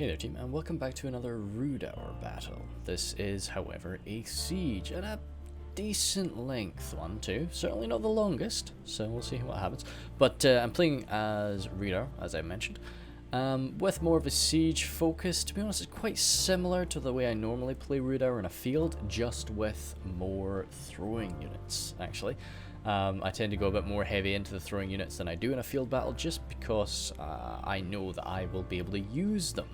Hey there team, and welcome back to another Rhudaur battle. This is, however, a siege, and a decent length one too. Certainly not the longest, so we'll see what happens. But I'm playing as Rhudaur, as I mentioned, with more of a siege focus. To be honest, it's quite similar to the way I normally play Rhudaur in a field, just with more throwing units, actually. I tend to go a bit more heavy into the throwing units than I do in a field battle, just because I know that I will be able to use them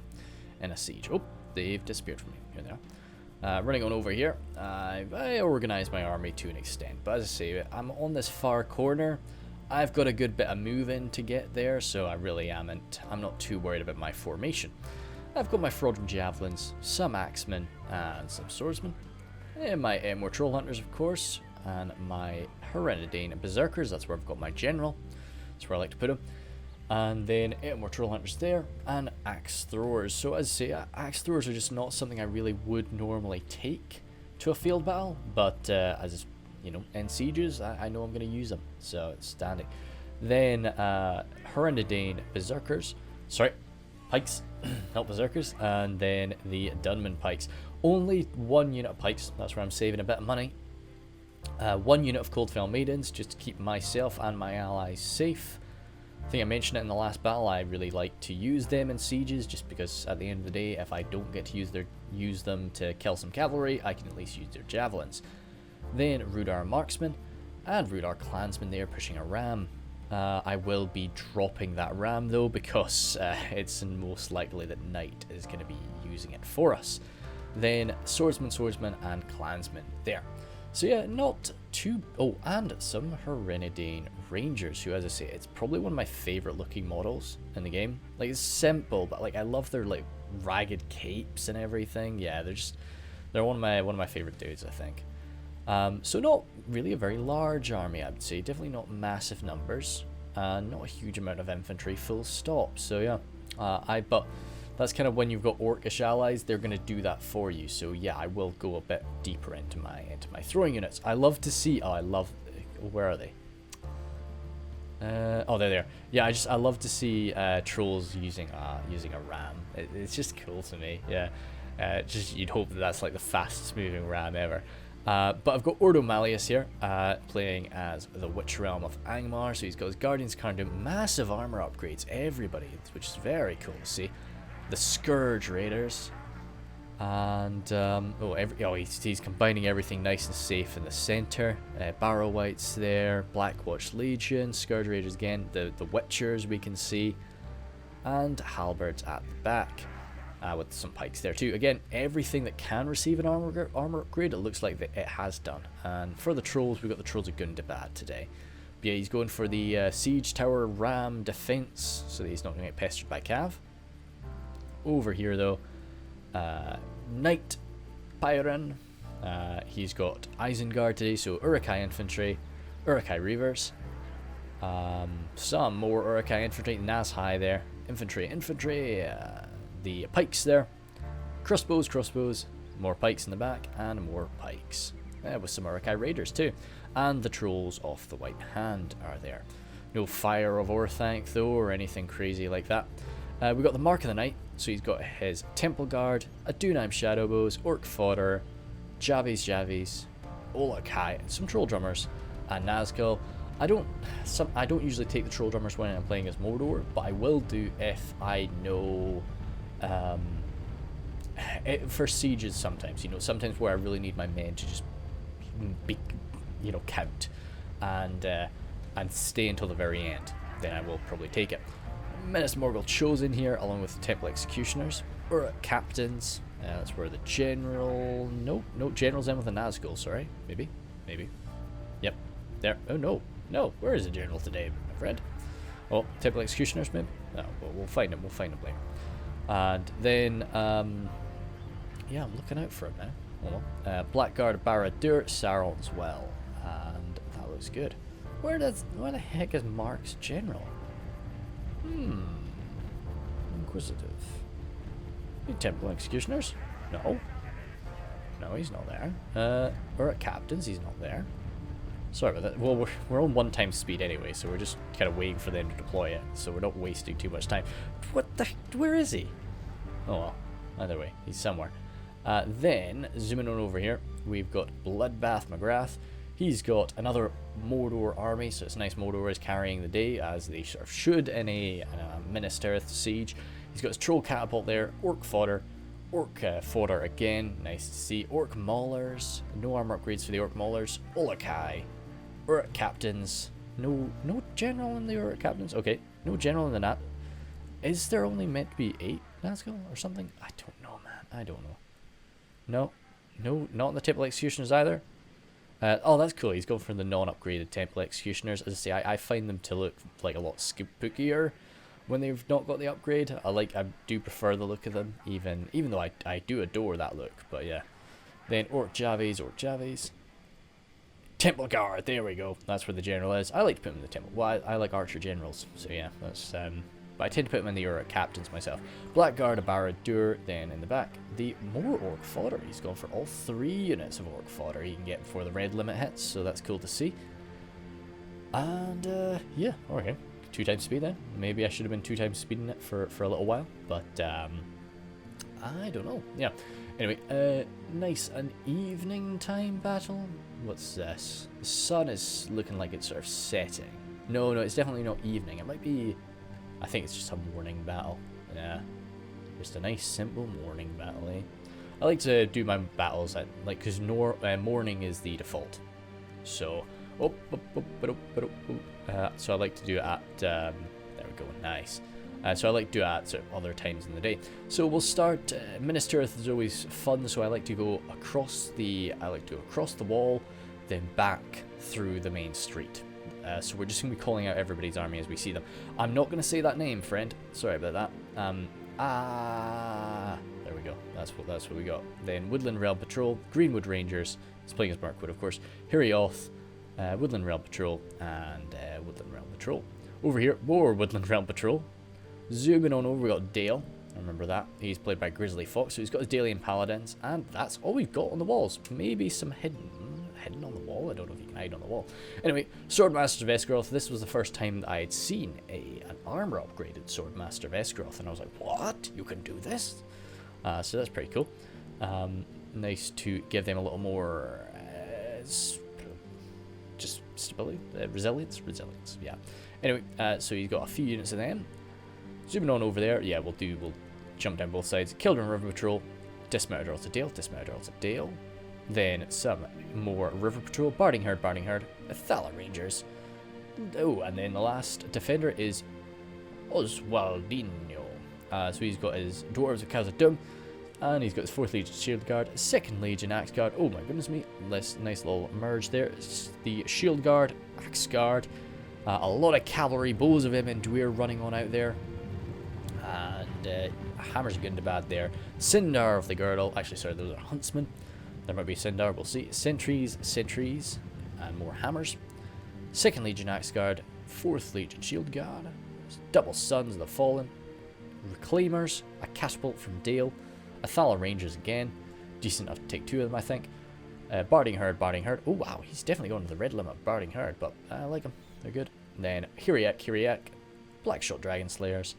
in a siege. Oh, they've disappeared from me. Here they are. Running on over here. I organise my army to an extent, but as I say, I'm on this far corner. I've got a good bit of move in to get there, so I really I'm not too worried about my formation. I've got my Reforged javelins, some axemen, and some swordsmen. And my Angmar troll hunters, of course, and my Hereditane berserkers. That's where I've got my general. That's where I like to put them. And then 8 more troll hunters there, and axe throwers. So as I say, axe throwers are just not something I really would normally take to a field battle, but as you know, in sieges, I know I'm going to use them, so it's standing. Then Hereditane berserkers, sorry, pikes, not berserkers, and then the Dunman pikes. Only 1 unit of pikes. That's where I'm saving a bit of money. 1 unit of Coldfell maidens, just to keep myself and my allies safe. I think I mentioned it in the last battle, I really like to use them in sieges, just because at the end of the day, if I don't get to use them to kill some cavalry, I can at least use their javelins. Then Rhudaur marksmen, and Rhudaur clansmen there pushing a ram. I will be dropping that ram though, because it's most likely that Knight is going to be using it for us. Then swordsmen, and clansmen there. So yeah, not too... Oh, and some Hereditane Rangers, who, as I say, it's probably one of my favourite looking models in the game. Like, it's simple, but like I love their like ragged capes and everything. Yeah, they're one of my favourite dudes, I think. So not really a very large army, I would say. Definitely not massive numbers, and not a huge amount of infantry, full stop. So yeah, but that's kind of when you've got Orcish allies, they're going to do that for you. So yeah, I will go a bit deeper into my throwing units. I love to see... Oh, where are they? Oh, they're there. Yeah, I love to see trolls using a ram. It's just cool to me. Yeah, just you'd hope that that's like the fastest moving ram ever. But I've got Ordo Malleus here, playing as the Witch Realm of Angmar. So he's got his Guardian's Carndom, massive armor upgrades, everybody, which is very cool to see. The Scourge Raiders, and he's combining everything nice and safe in the center. Barrow Whites there, Blackwatch Legion, Scourge Raiders again, the Witchers we can see, and Halberds at the back, with some pikes there too. Again, everything that can receive an armor upgrade, it looks like that it has done. And for the trolls, we've got the Trolls of Gundabad today. But yeah, he's going for the Siege Tower Ram defense, so that he's not going to get pestered by Cav. Over here though, Knight Pyron, he's got Isengard today, so Uruk-hai infantry, Uruk-hai reavers, some more Uruk-hai infantry, Naz-hai there, infantry, the pikes there, crossbows, more pikes in the back, and more pikes, with some Uruk-hai raiders too, and the trolls off the White Hand are there. No Fire of Orthanc though, or anything crazy like that. We've got the Mark of the Knight, so he's got his Temple Guard, a Dunaim Shadowbows, Orc Fodder, Javies, Uruk-hai, and some Troll Drummers, and Nazgul. I don't usually take the Troll Drummers when I'm playing as Mordor, but I will do if I know, for sieges sometimes, sometimes where I really need my men to just be, count, and stay until the very end, then I will probably take it. Minas Morgul chosen here, along with the Temple Executioners, or captains. That's where the general... No, general's in with a Nazgul, sorry. Maybe. Yep, there. Oh, no, where is the general today, my friend? Oh, Temple Executioners, maybe? No, well, we'll find him later. And then, yeah, I'm looking out for him now. Blackguard, Barad-dûr, Sauron's Well, and that looks good. Where the heck is Mark's general? Inquisitive. Any Temple Executioners? No, he's not there. We're at Captains, he's not there. Sorry about that. Well, we're on 1 speed anyway, so we're just kind of waiting for them to deploy it, so we're not wasting too much time. Where is he? Oh well, either way, he's somewhere. Then, zooming on over here, we've got Bloodbath McGrath. He's got another Mordor army, so it's nice Mordor is carrying the day, as they sort of should in a Minas Tirith siege. He's got his Troll Catapult there, Orc Fodder, Fodder again, nice to see. Orc Maulers, no armor upgrades for the Orc Maulers. Olokai, Orc Captains, no general in the Orc Captains, okay, no general in the Nat. Is there only meant to be 8 Nazgul or something? I don't know, man, I don't know. No, not in the Temple Executioners either. Oh, that's cool. He's going for the non-upgraded Temple Executioners. As I say, I find them to look like a lot spookier when they've not got the upgrade. I do prefer the look of them, even though I do adore that look. But yeah. Then Orc Javies. Temple Guard, there we go. That's where the general is. I like to put him in the Temple. Well, I like Archer Generals. So yeah, that's but I tend to put them in the Orc Captains myself. Blackguard, a Barad-dûr, then in the back, the more Orc Fodder. He's gone for all 3 units of Orc Fodder he can get before the red limit hits, so that's cool to see. And, yeah, okay. 2 times speed then. Maybe I should have been 2 times speeding it for a little while, but, I don't know. Yeah. Anyway, nice an evening time battle. What's this? The sun is looking like it's sort of setting. No, it's definitely not evening. It might be... I think it's just a morning battle. Yeah. Just a nice, simple morning battle, eh? I like to do my battles at, like, because morning is the default. So, so I like to do it at, there we go, nice. So I like to do it at sort of other times in the day. So we'll start, Minas Tirith is always fun, so I like to go across the wall, then back through the main street. So we're just going to be calling out everybody's army as we see them. I'm not going to say that name, friend. Sorry about that. There we go. That's what we got. Then Woodland Realm Patrol, Greenwood Rangers. He's playing as Mirkwood, of course. Hirioth, Woodland Realm Patrol, and Woodland Realm Patrol. Over here, more Woodland Realm Patrol. Zooming on over, we got Dale. I remember that. He's played by Grizzly Fox, so he's got his Dalian Paladins, and that's all we've got on the walls. Maybe some hidden on the wall. I don't know if you can hide on the wall. Anyway, Swordmaster of Esgaroth. This was the first time that I had seen an armor upgraded Swordmaster of Esgaroth, and I was like, what? You can do this? So that's pretty cool. Nice to give them a little more just stability, resilience, yeah. Anyway, so he's got a few units of them. Zooming on over there, yeah, we'll jump down both sides. Kildren River Patrol, dismounted Earl to Dale, then some more River Patrol, Barding Herd, Thala Rangers. Oh, and then the last defender is Oswaldinho. So he's got his Dwarves of Khazad, and he's got his 4th Legion Shield Guard, 2nd Legion Axe Guard. Oh my goodness me, nice little merge there. It's the Shield Guard, Axe Guard, a lot of cavalry, Bows of Women and Dweir running on out there. And Hammers are good and bad there. Sindar of the Girdle. Actually, sorry, those are Huntsmen. There might be Sindar, we'll see. Sentries, and more Hammers. 2nd Legion Axe Guard, 4th Legion Shield Guard, Double Sons of the Fallen, Reclaimers, a Catapult from Dale, Thala Rangers again. Decent enough to take 2 of them, I think. Barding Herd. Oh wow, he's definitely going to the red limit of Barding Herd, but I like them. They're good. And then Hiriak, Blackshot Dragon Slayers,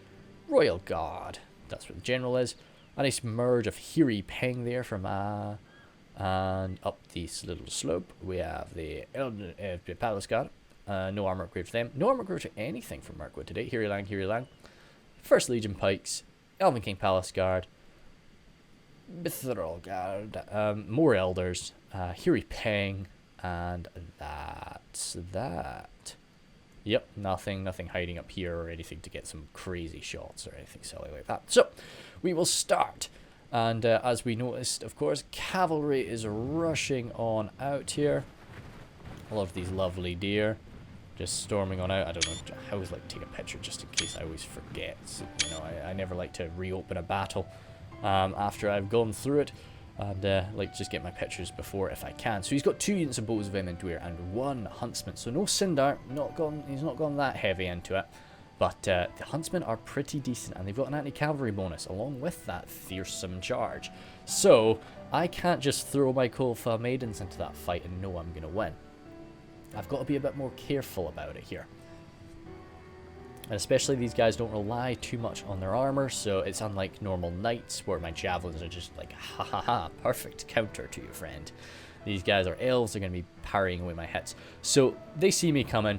Royal Guard. That's where the general is. A nice merge of Hiri Peng there from and up this little slope we have the Palace Guard. No armor upgrade for them. No armor upgrade for anything from Mirkwood today. Hiri Lang. 1st Legion Pikes, Elven King Palace Guard, Mithril Guard, more Elders, Hiri Peng, and that's that. Yep, nothing hiding up here or anything to get some crazy shots or anything silly like that. So, we will start. And as we noticed, of course, cavalry is rushing on out here. A lot of these lovely deer just storming on out. I don't know, I always like to take a picture just in case I always forget. So, you know, I never like to reopen a battle after I've gone through it. And like to just get my pictures before if I can. So he's got 2 units of Bows of Women and Dweir and 1 Huntsman. So no Sindar, he's not gone that heavy into it. But the Huntsmen are pretty decent, and they've got an anti-cavalry bonus along with that fearsome charge. So I can't just throw my Kolfa Maidens into that fight and know I'm going to win. I've got to be a bit more careful about it here. And especially these guys don't rely too much on their armor, so it's unlike normal knights where my javelins are just like, ha ha ha, perfect counter to your friend. These guys are elves, they're going to be parrying away my hits. So they see me coming,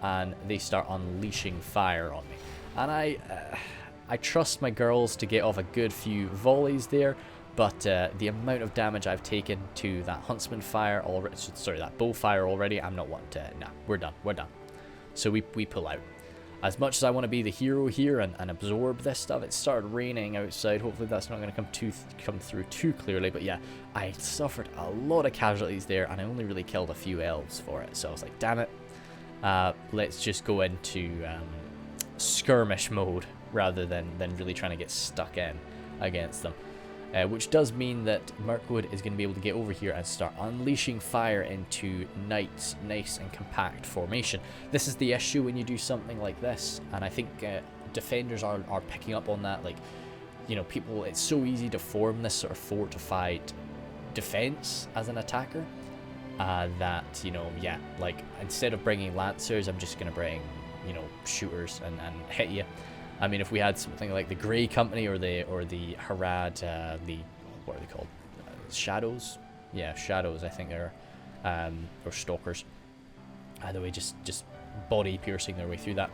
and they start unleashing fire on me. And I trust my girls to get off a good few volleys there, but the amount of damage I've taken to that huntsman fire already, sorry, that bow fire already, I'm not wanting to, nah, we're done. So we pull out. As much as I want to be the hero here and absorb this stuff, it started raining outside. Hopefully that's not going to come through too clearly. But yeah, I suffered a lot of casualties there, and I only really killed a few elves for it. So I was like, damn it, let's just go into skirmish mode rather than really trying to get stuck in against them. Which does mean that Mirkwood is going to be able to get over here and start unleashing fire into knights, nice and compact formation. This is the issue when you do something like this, and I think defenders are picking up on that. Like, you know, people, it's so easy to form this sort of fortified defense as an attacker that, you know, yeah, like instead of bringing lancers, I'm just going to bring, you know, shooters and hit you. I mean, if we had something like the Grey Company or the Harad, what are they called? Shadows? Yeah, Shadows, I think they're, or Stalkers. Either way, just body piercing their way through that.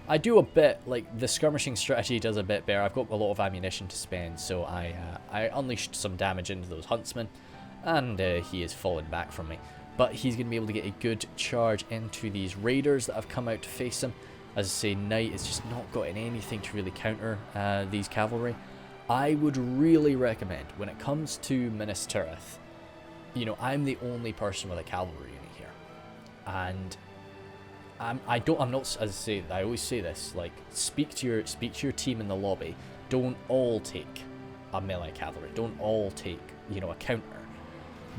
I do a bit, like, the skirmishing strategy does a bit better. I've got a lot of ammunition to spend, so I unleashed some damage into those huntsmen, and he has fallen back from me. But he's going to be able to get a good charge into these raiders that have come out to face him. As I say, Knight has just not gotten anything to really counter these cavalry. I would really recommend, when it comes to Minas Tirith, you know, I'm the only person with a cavalry unit here. And I'm not, as I say, I always say this, like, speak to your team in the lobby. Don't all take a melee cavalry. Don't all take, you know, a counter.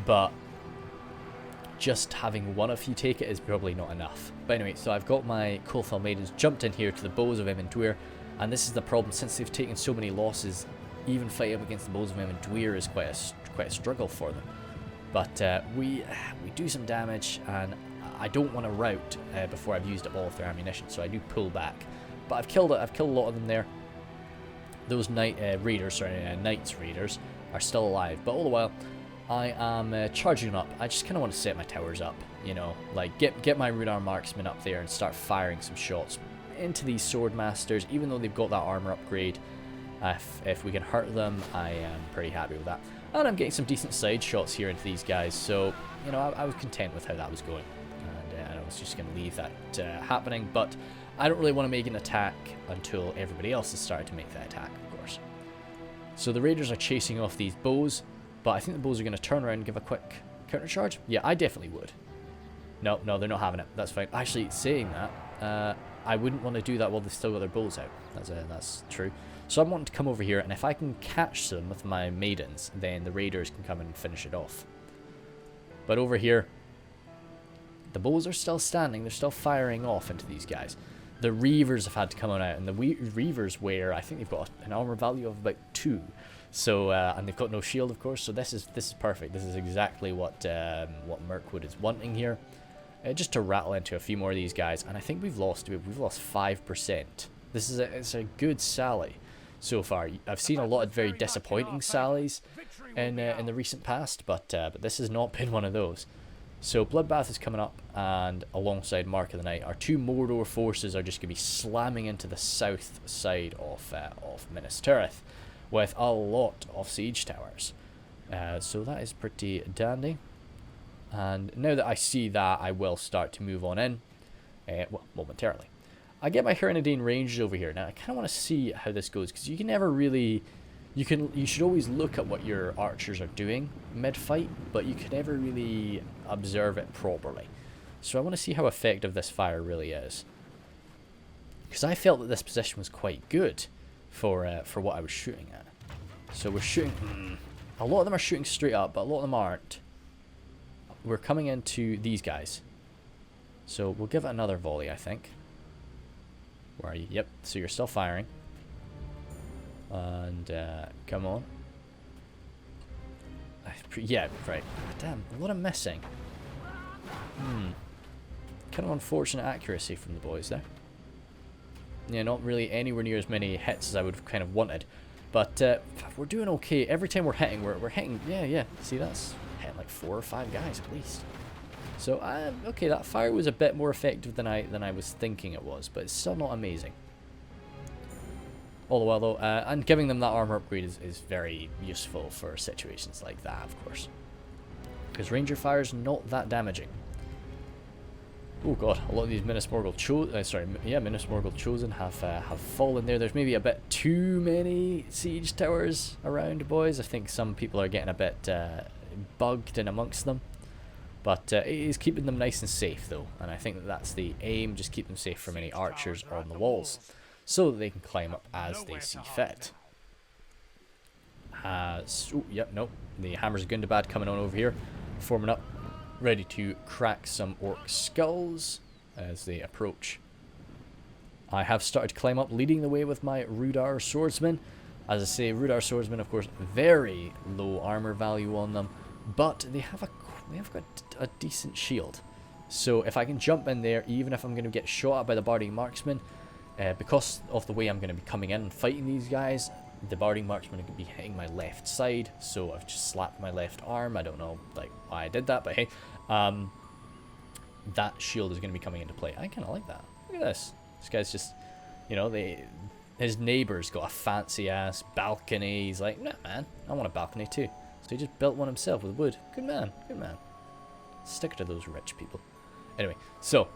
But just having one of you take it is probably not enough. But anyway, so I've got my Colthal Maidens jumped in here to the bows of Emin-Dwyer, and this is the problem, since they've taken so many losses, even fighting up against the bows of Emin-Dwyer is quite a struggle for them. But we do some damage, and I don't want to rout before I've used up all of their ammunition, so I do pull back. But I've killed a lot of them there. Those Knights Raiders are still alive, but all the while I am charging up. I just kind of want to set my towers up, you know, like get my Rhudaur marksmen up there and start firing some shots into these sword masters, even though they've got that armor upgrade. If we can hurt them, I am pretty happy with that. And I'm getting some decent side shots here into these guys, so, you know, I was content with how that was going. And I was just going to leave that happening, but I don't really want to make an attack until everybody else has started to make that attack, of course. So the raiders are chasing off these bows, but I think the bows are going to turn around and give a quick counter charge. Yeah, I definitely would. No, they're not having it. That's fine. Actually, saying that, I wouldn't want to do that while they've still got their bows out. That's true. So I'm wanting to come over here, and if I can catch them with my maidens, then the raiders can come and finish it off. But over here, the bows are still standing. They're still firing off into these guys. The reavers have had to come on out, and the reavers wear, I think they've got an armor value of about 2. So and they've got no shield, of course. So this is perfect. This is exactly what Mirkwood is wanting here. Just to rattle into a few more of these guys, and I think we've lost 5%. It's a good sally so far. I've seen a lot of very disappointing sallies in the recent past, but this has not been one of those. So Bloodbath is coming up, and alongside Mark of the Night, our 2 Mordor forces are just going to be slamming into the south side of Minas Tirith with a lot of siege towers. So that is pretty dandy. And now that I see that, I will start to move on in, well, momentarily. I get my Hernadine Rangers over here. Now, I kind of want to see how this goes, because you can never really... You should always look at what your archers are doing mid-fight, but you can never really observe it properly. So I want to see how effective this fire really is. Because I felt that this position was quite good for what I was shooting at. So we're shooting... a lot of them are shooting straight up, but a lot of them aren't. We're coming into these guys. So we'll give it another volley, I think. Where are you? Yep, so you're still firing. And, come on. Yeah, right. Damn, what I'm missing. Kind of unfortunate accuracy from the boys there. Yeah, not really anywhere near as many hits as I would have kind of wanted. But we're doing okay. Every time we're hitting, we're hitting. Yeah. See, that's hitting like 4 or 5 guys at least. So okay, that fire was a bit more effective than I was thinking it was, but it's still not amazing. All the while though, and giving them that armor upgrade is very useful for situations like that, of course. Because ranger fire is not that damaging. Oh god, a lot of these Minas Morgul Chosen have fallen there. There's maybe a bit too many siege towers around, boys. I think some people are getting a bit bugged in amongst them. But it is keeping them nice and safe though, and I think that that's the aim, just keep them safe from any archers on the walls, so that they can climb up as they see fit. The Hammers of Gundabad coming on over here, forming up, ready to crack some orc skulls as they approach. I have started to climb up, leading the way with my Rhudaur swordsmen. As I say, Rhudaur swordsmen, of course, very low armor value on them, but they have got a decent shield. So if I can jump in there, even if I'm going to get shot at by the Barding Marksman, because of the way I'm going to be coming in and fighting these guys, the Barding Marksman are going to be hitting my left side, so I've just slapped my left arm. I don't know like why I did that, but hey, that shield is going to be coming into play. I kind of like that. Look at this. This guy's just, you know, his neighbour's got a fancy ass balcony. He's like, nah man, I want a balcony too. So he just built one himself with wood. Good man, good man. Stick to those rich people. Anyway, so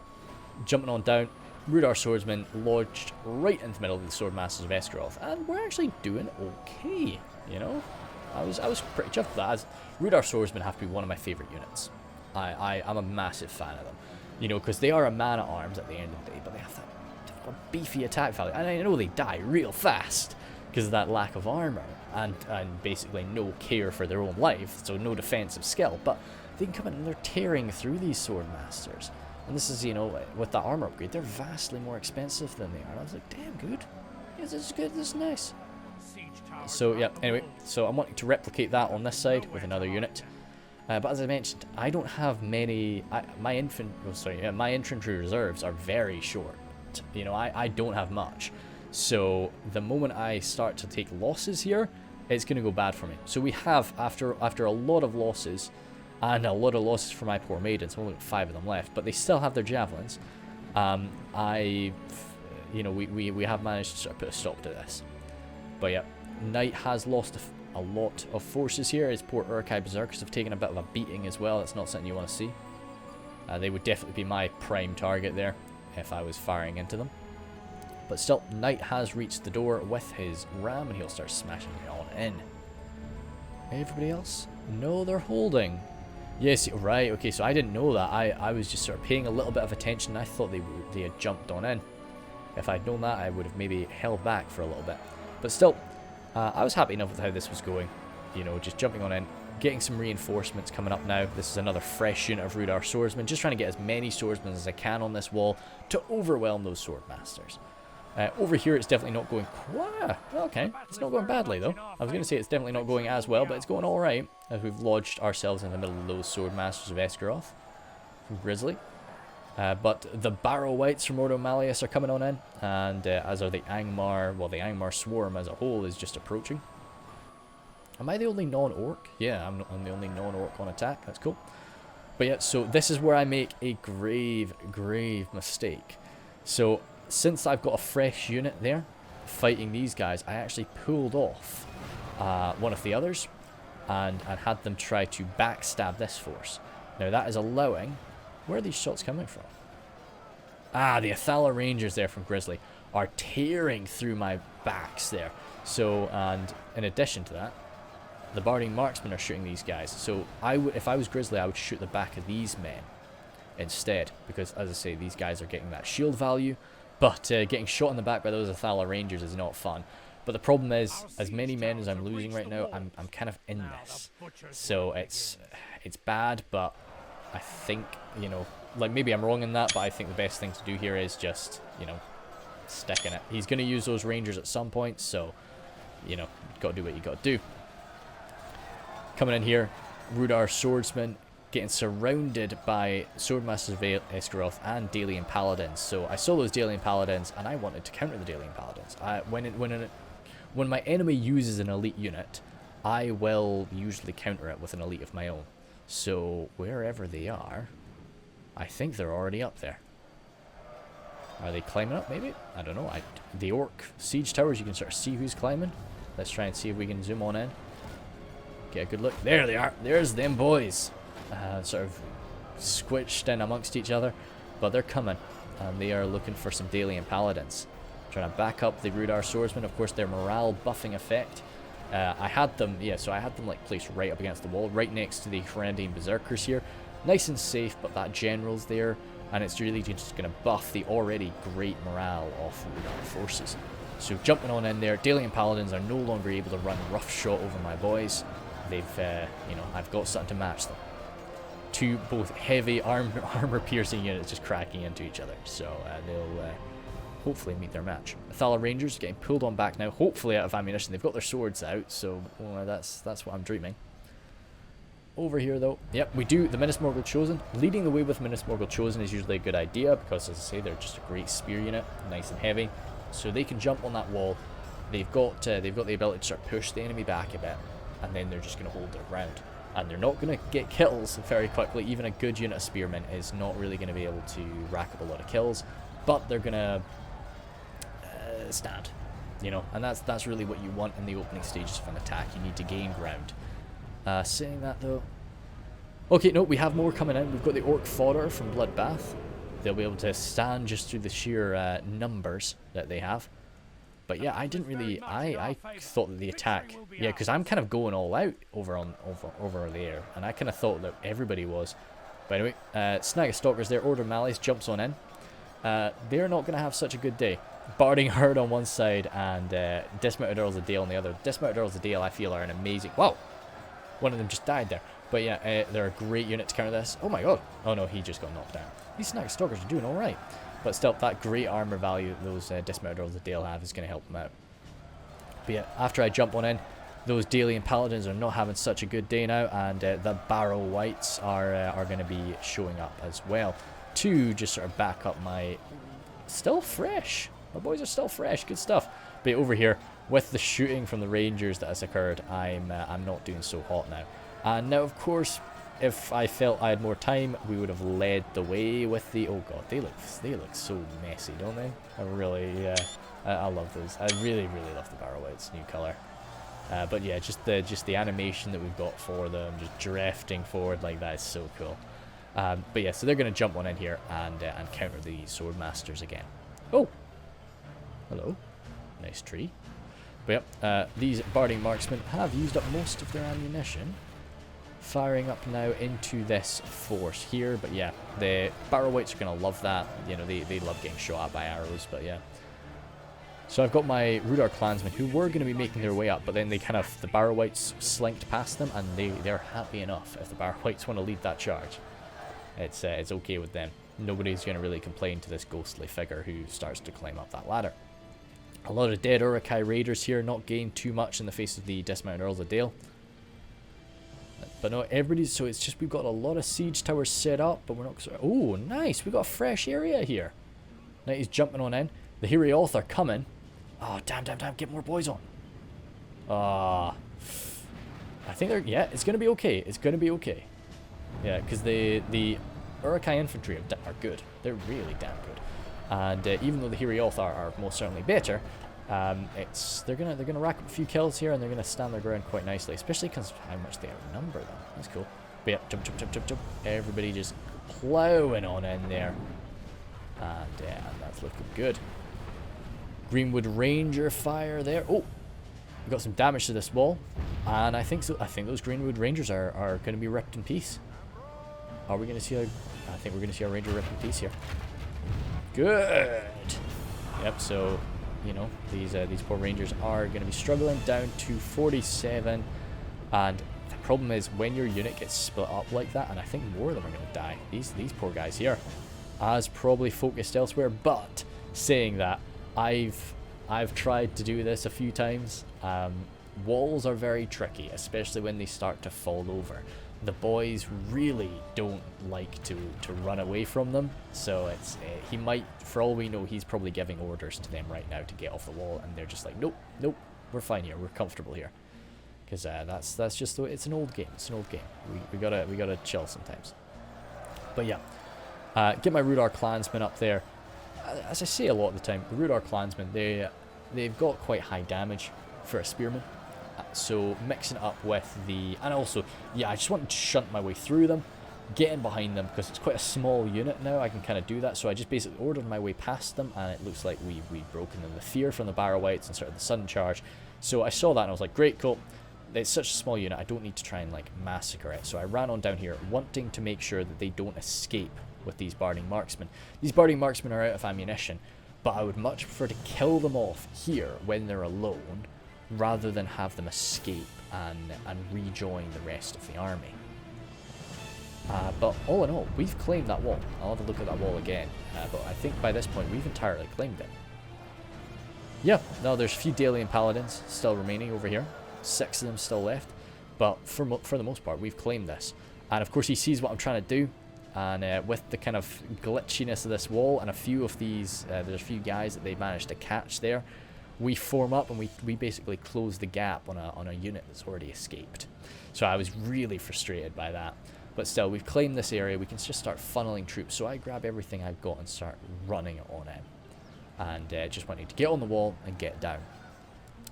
jumping on down, Rhudaur swordsman lodged right into the middle of the Swordmasters of Esgaroth, and we're actually doing okay. You know, I was pretty chuffed with that. As Rhudaur swordsmen have to be one of my favourite units. I'm a massive fan of them. You know, because they are a man at arms at the end of the day, but they have that beefy attack value, and I know they die real fast because of that lack of armor and basically no care for their own life, so no defensive skill. But they can come in and they're tearing through these Swordmasters. And this is, you know, with the armor upgrade, they're vastly more expensive than they are. And I was like, damn, good. Yeah, this is good. This is nice. So, yeah, anyway. So I'm wanting to replicate that on this side with another unit. But as I mentioned, I don't have many... my infantry reserves are very short. You know, I don't have much. So the moment I start to take losses here, it's going to go bad for me. So we have, after a lot of losses... and a lot of losses for my poor maidens. Only 5 of them left, but they still have their javelins. We have managed to sort of put a stop to this. But yeah, Knight has lost a lot of forces here. His poor Urkai Berserkers have taken a bit of a beating as well. That's not something you want to see. They would definitely be my prime target there if I was firing into them. But still, Knight has reached the door with his ram, and he'll start smashing it on in. Everybody else? No, they're holding. Yes, right, okay, so I didn't know that. I was just sort of paying a little bit of attention. I thought they had jumped on in. If I'd known that, I would have maybe held back for a little bit. But still, I was happy enough with how this was going. You know, just jumping on in, getting some reinforcements coming up now. This is another fresh unit of Rhudaur swordsmen. Just trying to get as many swordsmen as I can on this wall to overwhelm those swordmasters. Over here, it's definitely not going quite... Okay, it's not going badly, though. I was going to say it's definitely not going as well, but it's going alright, as we've lodged ourselves in the middle of those Swordmasters of Esgaroth from Grizzly. But the Barrow Wights from Mordor Malleus are coming on in, and as are the Angmar... Well, the Angmar Swarm as a whole is just approaching. Am I the only non-orc? Yeah, I'm the only non-orc on attack. That's cool. But yeah, so this is where I make a grave mistake. So... since I've got a fresh unit there fighting these guys, I actually pulled off one of the others and had them try to backstab this force. Now that is allowing... Where are these shots coming from? Ah, the Athala Rangers there from Grizzly are tearing through my backs there. So, and in addition to that, the Barding Marksmen are shooting these guys. So if I was Grizzly, I would shoot the back of these men instead, because as I say, these guys are getting that shield value. But getting shot in the back by those Athala Rangers is not fun. But the problem is, as many men as I'm losing right now, I'm kind of in this. So it's bad, but I think, you know, like maybe I'm wrong in that, but I think the best thing to do here is just, you know, stick in it. He's going to use those Rangers at some point, so, you know, got to do what you got to do. Coming in here, Rhudaur swordsman getting surrounded by Swordmasters of Esgaroth and Dalian Paladins. So I saw those Dalian Paladins, and I wanted to counter the Dalian Paladins. When my enemy uses an elite unit, I will usually counter it with an elite of my own. So wherever they are, I think they're already up there. Are they climbing up, maybe? I don't know. The orc siege towers, you can sort of see who's climbing. Let's try and see if we can zoom on in. Get a good look. There they are. There's them boys. Sort of squished in amongst each other. But they're coming. And they are looking for some Dalian Paladins. Trying to back up the Rhudaur Swordsmen. Of course, their morale buffing effect. I had them, so I had them like placed right up against the wall, right next to the Kharadim Berserkers here. Nice and safe, but that general's there. And it's really just going to buff the already great morale of Rhudaur forces. So jumping on in there, Dalian Paladins are no longer able to run roughshod over my boys. They've, I've got something to match them. Two both heavy armor-piercing units just cracking into each other. So they'll hopefully meet their match. Athala Rangers getting pulled on back now, hopefully out of ammunition. They've got their swords out, so that's what I'm dreaming. Over here, though, yep, we do the Minas Morgul Chosen. Leading the way with Minas Morgul Chosen is usually a good idea because, as I say, they're just a great spear unit, nice and heavy. So they can jump on that wall. They've got the ability to sort of push the enemy back a bit, and then they're just going to hold their ground. And they're not going to get kills very quickly. Even a good unit of spearmen is not really going to be able to rack up a lot of kills, but they're going to stand, and that's really what you want in the opening stages of an attack. You need to gain ground. Saying that, though, okay, no, we have more coming in. We've got the Orc Fodder from Bloodbath. They'll be able to stand just through the sheer numbers that they have. But yeah, I didn't really, I thought that the attack, because I'm kind of going all out over there, and I kind of thought that everybody was. But anyway, Snag of Stalkers there, Order of Malice jumps on in. They're not going to have such a good day. Barding Herd on one side and Dismounted Earls of Dale on the other. Dismounted Earls of Dale, I feel, are an amazing... Wow! One of them just died there. But yeah, they're a great unit to counter this. Oh my god. Oh no, he just got knocked down. These Snag Stalkers are doing alright. But still, that great armor value that those Dismounted Earls of Dale have is going to help them out. But yeah, after I jump on in, those Dalian Paladins are not having such a good day now. And the Barrow Wights are going to be showing up as well. To just sort of back up my... Still fresh. My boys are still fresh. Good stuff. But over here, with the shooting from the Rangers that has occurred, I'm not doing so hot now. And now, of course, if I felt I had more time, we would have led the way with the... Oh god, they look so messy, don't they? I really, I love those. I really, really love the Barrow Wights, new colour. But yeah, just the animation that we've got for them, just drafting forward like that is so cool. But yeah, so they're going to jump on in here and counter the Swordmasters again. Oh! Hello. Nice tree. But yep, these Barding Marksmen have used up most of their ammunition. Firing up now into this force here. But yeah, the Barrow Wights are going to love that. They love getting shot at by arrows, but yeah. So I've got my Rhudaur clansmen who were going to be making their way up, but then the Barrow Wights slinked past them, and they're happy enough if the Barrow Wights want to lead that charge. It's okay with them. Nobody's going to really complain to this ghostly figure who starts to climb up that ladder. A lot of dead Uruk-hai Raiders here, not gained too much in the face of the Dismounted Earls of Dale. But no, everybody's... So it's just we've got a lot of siege towers set up, but we're not... Oh, nice! We've got a fresh area here. Now he's jumping on in. The Hiraoth are coming. Oh, damn, get more boys on. I think they're... Yeah, it's going to be okay. It's going to be okay. Yeah, because the Uruk-hai infantry are good. They're really damn good. And even though the Hiraoth are most certainly better, they're gonna rack up a few kills here, and they're gonna stand their ground quite nicely, especially because how much they outnumber them. That's cool. But yeah, jump. Everybody just plowing on in there, and that's looking good. Greenwood Ranger fire there. Oh, we got some damage to this wall, and I think those Greenwood Rangers are going to be ripped in peace. Are we going to see I think we're going to see our Ranger ripped in peace here. Good. Yep. So, these poor Rangers are going to be struggling down to 47, and the problem is when your unit gets split up like that, and I think more of them are going to die. These poor guys here, as probably focused elsewhere. But saying that, I've tried to do this a few times. Walls are very tricky, especially when they start to fall over. the boys really don't like to run away from them. So it's he might, for all we know, he's probably giving orders to them right now to get off the wall, and they're just like, nope, nope, we're fine here, we're comfortable here. Because that's just the way, it's an old game. It's an old game. We gotta chill sometimes. But yeah, get my Rhudaur clansmen up there. As I say a lot of the time, the Rhudaur clansmen, they've got quite high damage for a spearman. So mixing it up with the, and also, yeah, I just wanted to shunt my way through them, get in behind them, because it's quite a small unit now. I can kind of do that. So I just basically ordered my way past them, and it looks like we've broken them the fear from the Barrow Wights and sort of the sudden charge. So I saw that and I was like, great, cool. It's such a small unit, I don't need to try and like massacre it. So I ran on down here, wanting to make sure that they don't escape with these barding marksmen. These barding marksmen are out of ammunition, but I would much prefer to kill them off here when they're alone, rather than have them escape and rejoin the rest of the army. But all in all, we've claimed that wall. I'll have a look at that wall again, but I think by this point we've entirely claimed it. Yeah, no, there's a few Dalian paladins still remaining over here. 6 of them still left, but for the most part we've claimed this. And of course he sees what I'm trying to do, and with the kind of glitchiness of this wall and a few of these, there's a few guys that they managed to catch there, we form up and we basically close the gap on a unit that's already escaped. So I was really frustrated by that, but still, we've claimed this area. We can just start funneling troops. So I grab everything I've got and start running on it, and just wanting to get on the wall and get down,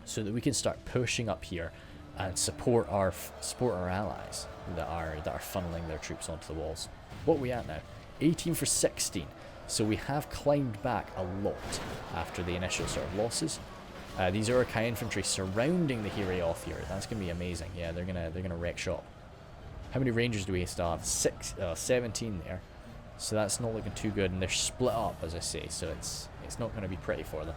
so that we can start pushing up here and support our allies that are funneling their troops onto the walls. What are we at now? 18 for 16. So we have climbed back a lot after the initial sort of losses. These Uruk-hai infantry surrounding the Hiraoth here. That's gonna be amazing. Yeah, they're gonna wreck shop. How many rangers do we still have? 17 there. So that's not looking too good, and they're split up, as I say. So it's not going to be pretty for them.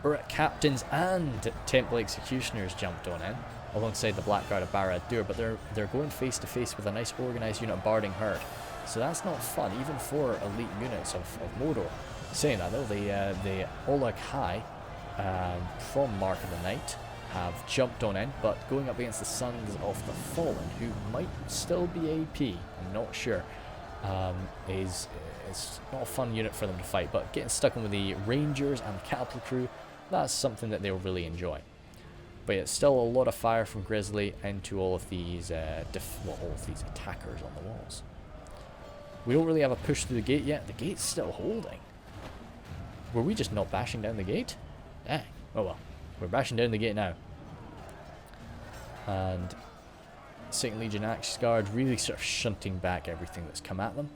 Uruk captains and temple executioners jumped on in alongside the Blackguard of Barad-dûr, but they're going face to face with a nice organised unit of Barding Herd. So that's not fun, even for elite units of Mordor. Saying that though, the Uruk-hai from Mark of the Night have jumped on in, but going up against the Sons of the Fallen, who might still be AP, I'm not sure, it's not a fun unit for them to fight. But getting stuck in with the Rangers and the Catapult crew, that's something that they'll really enjoy. But it's still a lot of fire from Grizzly into all of these attackers on the walls. We don't really have a push through the gate yet. The gate's still holding. Were we just not bashing down the gate? Dang. Oh well. We're bashing down the gate now. And 2nd Legion Axe Guard really sort of shunting back everything that's come at them.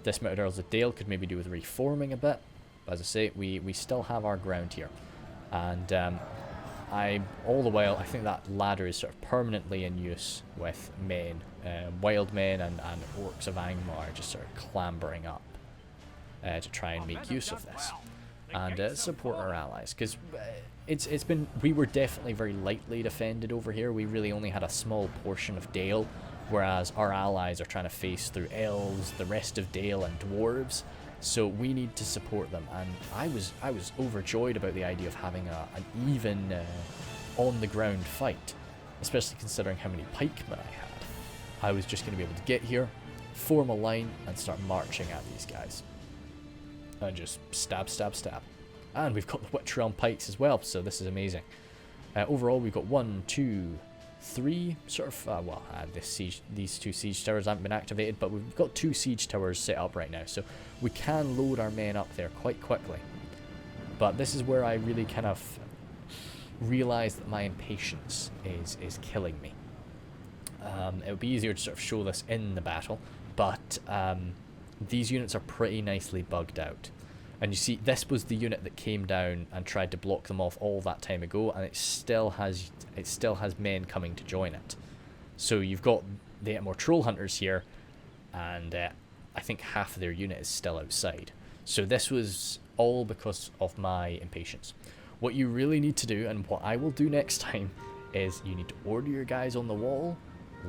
Dismounted Earls of Dale could maybe do with reforming a bit. But as I say, we still have our ground here. And all the while, I think that ladder is sort of permanently in use with men, Wildmen and Orcs of Angmar just sort of clambering up to try and make use of this. And support our allies, because we were definitely very lightly defended over here. We really only had a small portion of Dale, whereas our allies are trying to face through elves, the rest of Dale, and dwarves. So we need to support them, and I was overjoyed about the idea of having an even on the ground fight, especially considering how many pikemen I had. I was just going to be able to get here, form a line, and start marching at these guys. And just stab, stab, stab. And we've got the Witch Realm pikes as well, so this is amazing. Overall, we've got 1, 2, 3 sort of, these 2 siege towers haven't been activated, but we've got 2 siege towers set up right now, so we can load our men up there quite quickly. But this is where I really kind of realised that my impatience is killing me. It would be easier to sort of show this in the battle, but these units are pretty nicely bugged out. And you see, this was the unit that came down and tried to block them off all that time ago, and it still has men coming to join it. So you've got the Etmore Troll Hunters here, and I think half of their unit is still outside. So this was all because of my impatience. What you really need to do, and what I will do next time, is you need to order your guys on the wall,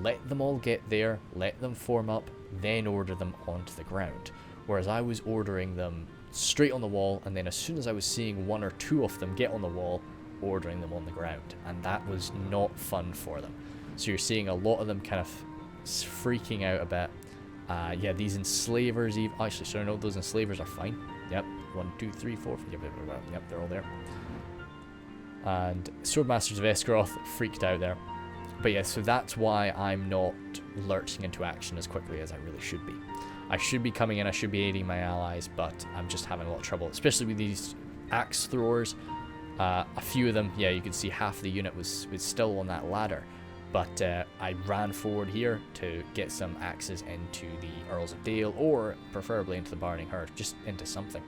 let them all get there, let them form up, then order them onto the ground. Whereas I was ordering them straight on the wall, and then as soon as I was seeing 1 or 2 of them get on the wall, ordering them on the ground, and that was not fun for them. So you're seeing a lot of them kind of freaking out a bit. Yeah, these enslavers, actually, sorry, no, those enslavers are fine. Yep, 1, 2, 3, 4, yep, they're all there. And Swordmasters of Esgaroth freaked out there. But yeah, so that's why I'm not lurching into action as quickly as I really should be. I should be coming in, I should be aiding my allies, but I'm just having a lot of trouble, especially with these axe throwers. A few of them, yeah, you can see half the unit was still on that ladder. But I ran forward here to get some axes into the Earls of Dale, or preferably into the Barney Herd, just into something.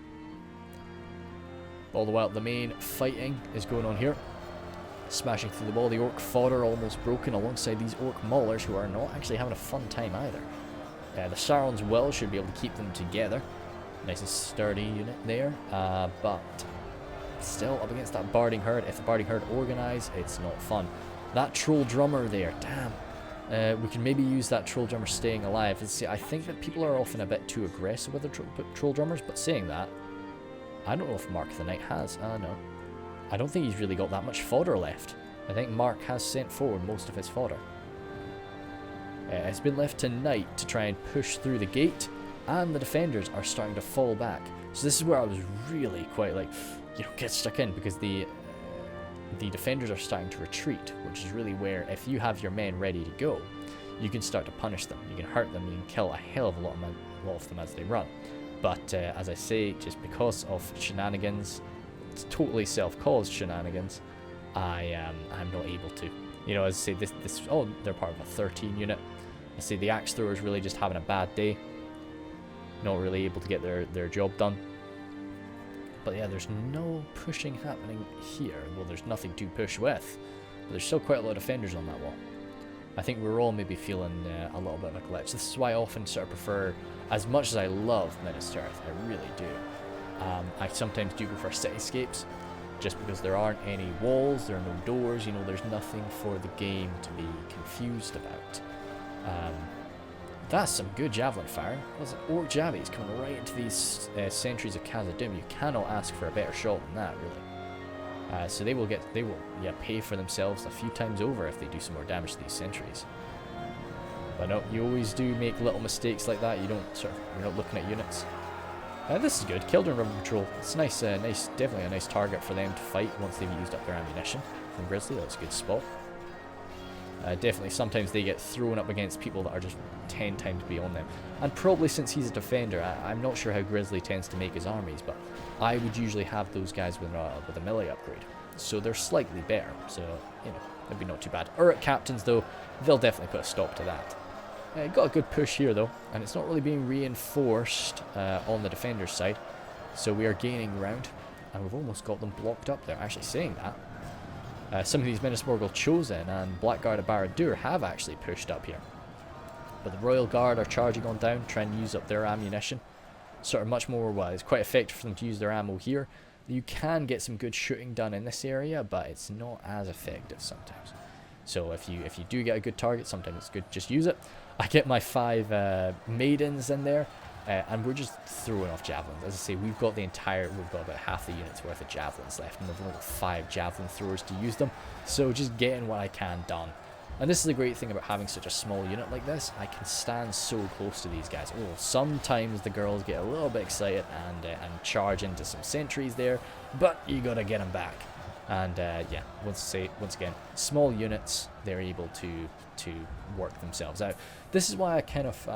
All the while, the main fighting is going on here. Smashing through the wall, the orc fodder almost broken alongside these orc maulers who are not actually having a fun time either. The Sauron's Well should be able to keep them together. Nice and sturdy unit there, but still up against that Barding Herd. If the Barding Herd organise, it's not fun. That Troll Drummer there, damn. We can maybe use that Troll Drummer staying alive. See, I think that people are often a bit too aggressive with the Troll Drummers, but saying that, I don't know if Mark the Knight has. No. I don't think he's really got that much fodder left. I think Mark has sent forward most of his fodder. It's been left to Knight to try and push through the gate, and the defenders are starting to fall back. So this is where I was really quite like, get stuck in, because the defenders are starting to retreat, which is really where, if you have your men ready to go, you can start to punish them. You can hurt them, you can kill a hell of a lot of them as they run. But as I say, just because of shenanigans, it's totally self-caused shenanigans, I'm not able to. As I say, this they're part of a 13 unit. I say the axe thrower is really just having a bad day, not really able to get their job done. But yeah, there's no pushing happening here. Well, there's nothing to push with, but there's still quite a lot of defenders on that wall. I think we're all maybe feeling a little bit of a glitch. This is why I often sort of prefer, as much as I love Minas Tirith, I really do, I sometimes do prefer cityscapes, just because there aren't any walls, there are no doors, there's nothing for the game to be confused about. That's some good javelin firing. What's it? Orc Javies coming right into these sentries of Khazad. You cannot ask for a better shot than that, really. So they will pay for themselves a few times over if they do some more damage to these sentries. But no, you always do make little mistakes like that. You're not looking at units. This is good. Kildren River Patrol. It's nice, definitely a nice target for them to fight once they've used up their ammunition from Grizzly. That's a good spot. Definitely, sometimes they get thrown up against people that are just 10 times beyond them. And probably since he's a defender, I'm not sure how Grizzly tends to make his armies, but I would usually have those guys with a melee upgrade. So they're slightly better, so, maybe not too bad. Uruk captains, though, they'll definitely put a stop to that. Got a good push here, though, and it's not really being reinforced on the defender's side. So we are gaining ground, and we've almost got them blocked up there. Actually saying that, some of these Minas Morgul Chosen and Blackguard of Barad-dûr have actually pushed up here. But the Royal Guard are charging on down, trying to use up their ammunition. Sort of much more, well, it's quite effective for them to use their ammo here. You can get some good shooting done in this area, but it's not as effective sometimes. So if you do get a good target, sometimes it's good to just use it. I get my 5 maidens in there, and we're just throwing off javelins. As I say, we've got about half the unit's worth of javelins left, and we've only got 5 javelin throwers to use them. So just getting what I can done. And this is the great thing about having such a small unit like this. I can stand so close to these guys. Oh, sometimes the girls get a little bit excited and charge into some sentries there, but you gotta get them back. And yeah, once again, small units, they're able to work themselves out. This is why I kind of,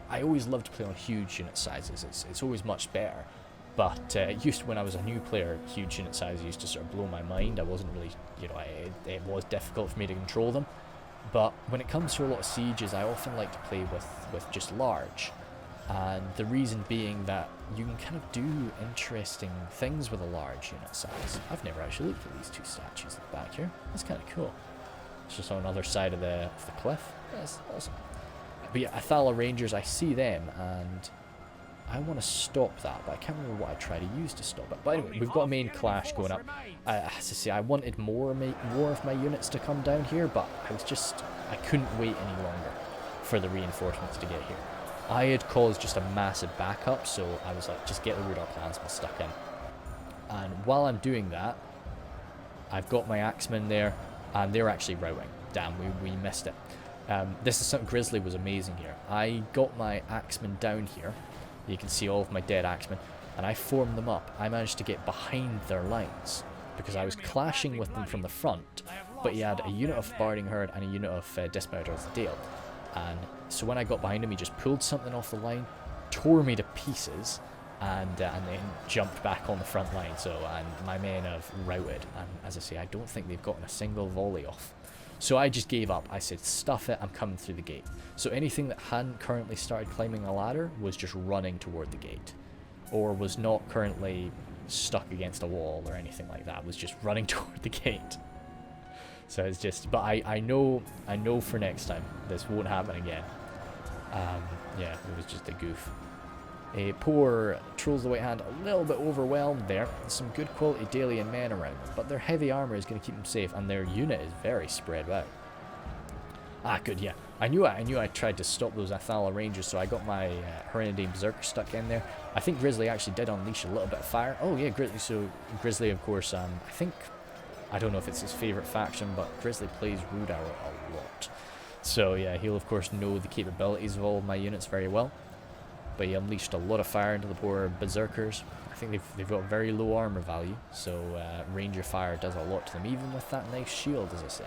I always love to play on huge unit sizes. It's always much better. But when I was a new player, huge unit sizes used to sort of blow my mind. I wasn't really, it was difficult for me to control them. But when it comes to a lot of sieges, I often like to play with just large. And the reason being that you can kind of do interesting things with a large unit size. I've never actually looked at these 2 statues at the back here. That's kind of cool. It's just on the other side of the cliff. That's awesome. But yeah, Athala Rangers, I see them, and I want to stop that, but I can't remember what I try to use to stop it. But anyway, we've got a main clash going up. As I say, I wanted more of my units to come down here, but I couldn't wait any longer for the reinforcements to get here. I had caused just a massive backup, so I was like, just get the Rhudaur clansmen stuck in. And while I'm doing that, I've got my axemen there. and they're actually routing. Damn, we missed it. This is something. Grizzly was amazing here. I got my axemen down here. You can see all of my dead axemen, and I formed them up. I managed to get behind their lines because I was clashing with them from the front, but he had a unit of Barding Herd and a unit of Dismounted of the Dale. And so when I got behind him, he just pulled something off the line, tore me to pieces, and then jumped back on the front line. So, and my men have routed, and as I say, I don't think they've gotten a single volley off. So I just gave up. I said, stuff it, I'm coming through the gate. So anything that hadn't currently started climbing a ladder was just running toward the gate, or was not currently stuck against a wall or anything like that, was just running toward the gate. So it's just, but I know for next time this won't happen again. Yeah, it was just a goof. A poor Trolls of the White Hand, a little bit overwhelmed there. Some good quality Dalian men around, but their heavy armor is going to keep them safe, and their unit is very spread out. Ah, good, yeah. I knew I tried to stop those Athala Rangers, so I got my Herenadine Berserker stuck in there. I think Grizzly actually did unleash a little bit of fire. Oh yeah, Grizzly. So Grizzly, of course, I don't know if it's his favourite faction, but Grizzly plays Rhudaur a lot. So yeah, he'll of course know the capabilities of all of my units very well. But he unleashed a lot of fire into the poor Berserkers. I think they've got very low armor value, so Ranger fire does a lot to them, even with that nice shield, as I say.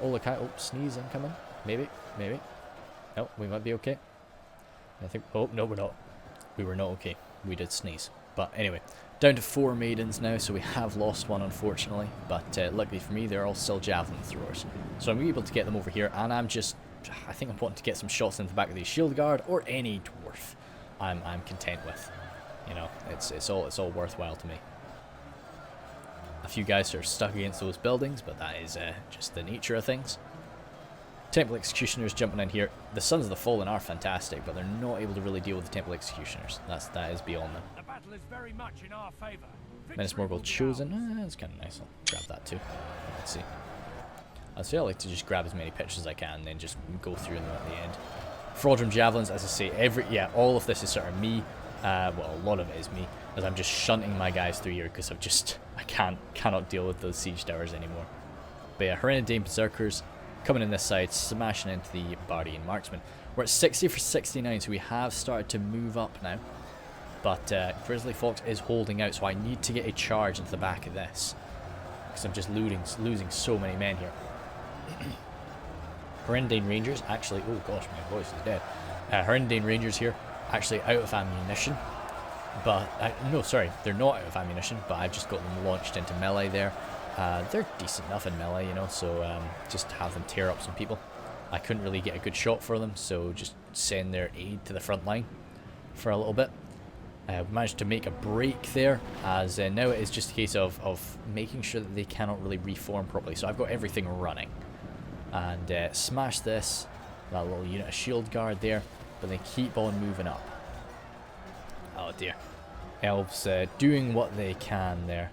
Olakai, oh, sneeze incoming. Maybe. No, we might be okay. I think, oh, no, we're not. We were not okay. We did sneeze. But anyway, down to 4 maidens now, so we have lost one, unfortunately. But luckily for me, they're all still javelin throwers. So I'm able to get them over here, and I think I'm wanting to get some shots into the back of the shield guard, or any dwarf I'm content with. You know, it's all worthwhile to me. A few guys are stuck against those buildings, but that is just the nature of things. Temple Executioners jumping in here. The Sons of the Fallen are fantastic, but they're not able to really deal with the Temple Executioners. That is beyond them. The battle is very much in our favor. Menace Morgul chosen. That's kind of nice. I'll grab that too. Let's see. I like to just grab as many pictures as I can and then just go through them at the end. Fraudrum Javelins, as I say, all of this is sort of me. Well, a lot of it is me, as I'm just shunting my guys through here because I cannot deal with those siege towers anymore. But yeah, Herenadine Berserkers coming in this side, smashing into the Bardian Marksman. We're at 60 for 69, so we have started to move up now. But Grizzly Fox is holding out, so I need to get a charge into the back of this, because I'm just losing so many men here. Herenadine Rangers actually, oh gosh, my voice is dead. Herenadine Rangers here actually out of ammunition, but no, sorry, they're not out of ammunition, but I've just got them launched into melee there. They're decent enough in melee, you know, so just have them tear up some people. I couldn't really get a good shot for them, so just send their aid to the front line for a little bit. We managed to make a break there, as now it is just a case of making sure that they cannot really reform properly. So I've got everything running. And smash this, that little unit of shield guard there, but they keep on moving up. Oh dear. Elves doing what they can there,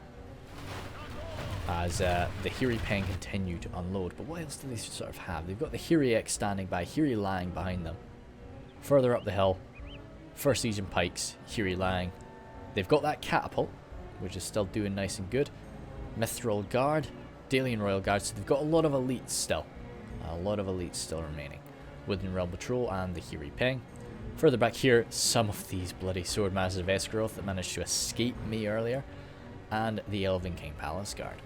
as the Hiri Pen continue to unload. But what else do they sort of have? They've got the Hiri X standing by, Hiri Lang behind them. Further up the hill, First Legion Pikes, Hiri Lang. They've got that catapult, which is still doing nice and good. Mithril Guard, Dalian Royal Guard, so they've got a lot of elites still. A lot of elites still remaining. Woodland Realm Patrol and the Hiri Peng. Further back here, some of these bloody Sword Masters of Esgaroth that managed to escape me earlier. And the Elven King Palace Guard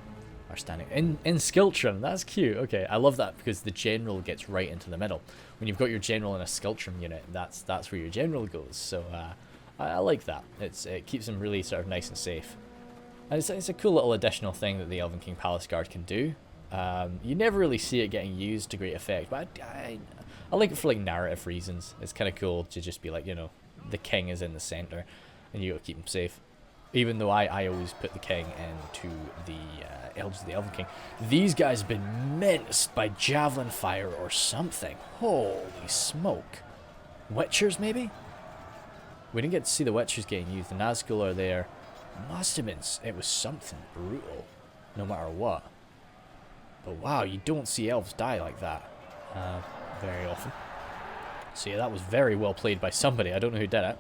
are standing in Skiltrum. That's cute. Okay, I love that because the general gets right into the middle. When you've got your general in a Skiltrum unit, that's where your general goes. So I like that. It keeps them really sort of nice and safe. And it's a cool little additional thing that the Elven King Palace Guard can do. You never really see it getting used to great effect, but I like it for like narrative reasons. It's kind of cool to just be like, you know, the king is in the center and you gotta keep him safe. Even though I always put the king into the Elders of the Elven King. These guys have been minced by javelin fire or something. Holy smoke. Witchers maybe? We didn't get to see the Witchers getting used. The Nazgul are there. Must have been, it was something brutal, no matter what. But wow, you don't see elves die like that very often. So yeah, that was very well played by somebody. I don't know who did it.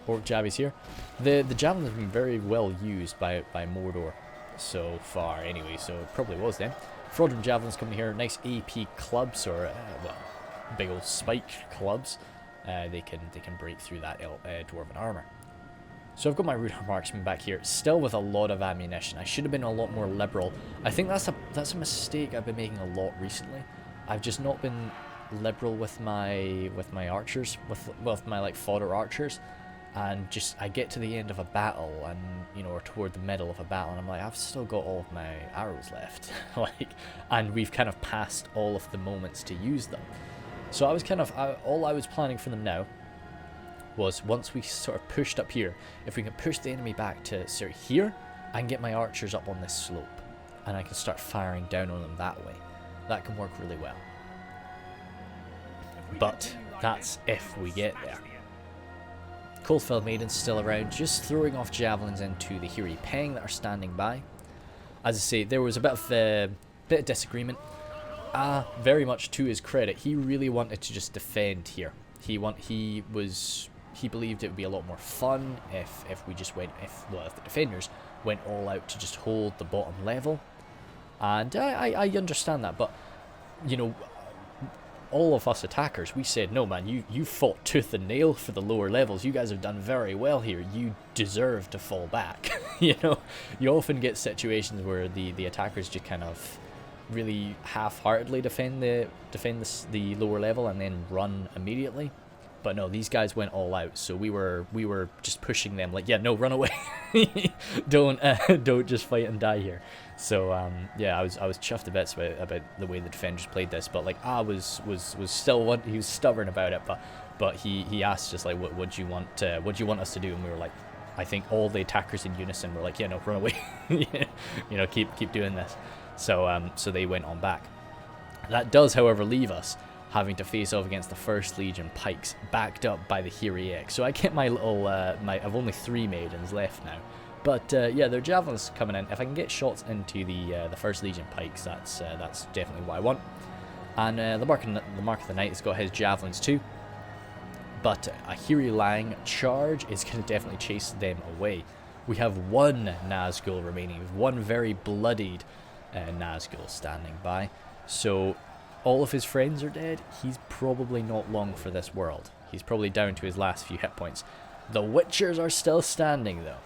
Orc Jabbies here. The javelin has been very well used by Mordor. so far anyway, so it probably was them. Fraudulent Javelins coming here, nice AP clubs, or, well, big old spike clubs. They can break through that Dwarven armor. So I've got my Rhudaur marksman back here, still with a lot of ammunition. I should have been a lot more liberal. I think that's a mistake I've been making a lot recently. I've just not been liberal with my archers, with my like fodder archers, and just I get to the end of a battle, and you know, or toward the middle of a battle, and I'm like, I've still got all of my arrows left, like, and we've kind of passed all of the moments to use them. So I was kind of all I was planning for them now was, once we sort of pushed up here, if we can push the enemy back to sort of here, I can get my archers up on this slope, and I can start firing down on them that way. That can work really well. But that's if we get there. Coldfell Maiden's still around, just throwing off javelins into the Hiri Peng that are standing by. As I say, there was a bit of disagreement. Very much to his credit, he really wanted to just defend here. He believed it would be a lot more fun if we just went, if the defenders went all out to just hold the bottom level. And I understand that, but you know, all of us attackers, we said, no man, you fought tooth and nail for the lower levels. You guys have done very well here. You deserve to fall back. You know, you often get situations where the attackers just kind of really half-heartedly defend the lower level and then run immediately. But no, these guys went all out, so we were just pushing them like, yeah, no, run away. don't just fight and die here. So yeah, I was chuffed a bit about the way the defenders played this, but like was still he was stubborn about it, but he asked just like, what do you want us to do? And we were like, I think all the attackers in unison were like, yeah, no, run away. You know, keep doing this. So so they went on back. That does, however, leave us having to face off against the First Legion pikes, backed up by the Hiri Ek. So I get my little, I've only 3 maidens left now. But yeah, their javelins coming in. If I can get shots into the First Legion pikes, that's definitely what I want. And the Mark of the Knight has got his javelins too. But a Hiri Lang charge is going to definitely chase them away. We have 1 Nazgul remaining. We have 1 very bloodied Nazgul standing by. So all of his friends are dead. He's probably not long for this world. He's probably down to his last few hit points. The Witchers are still standing though.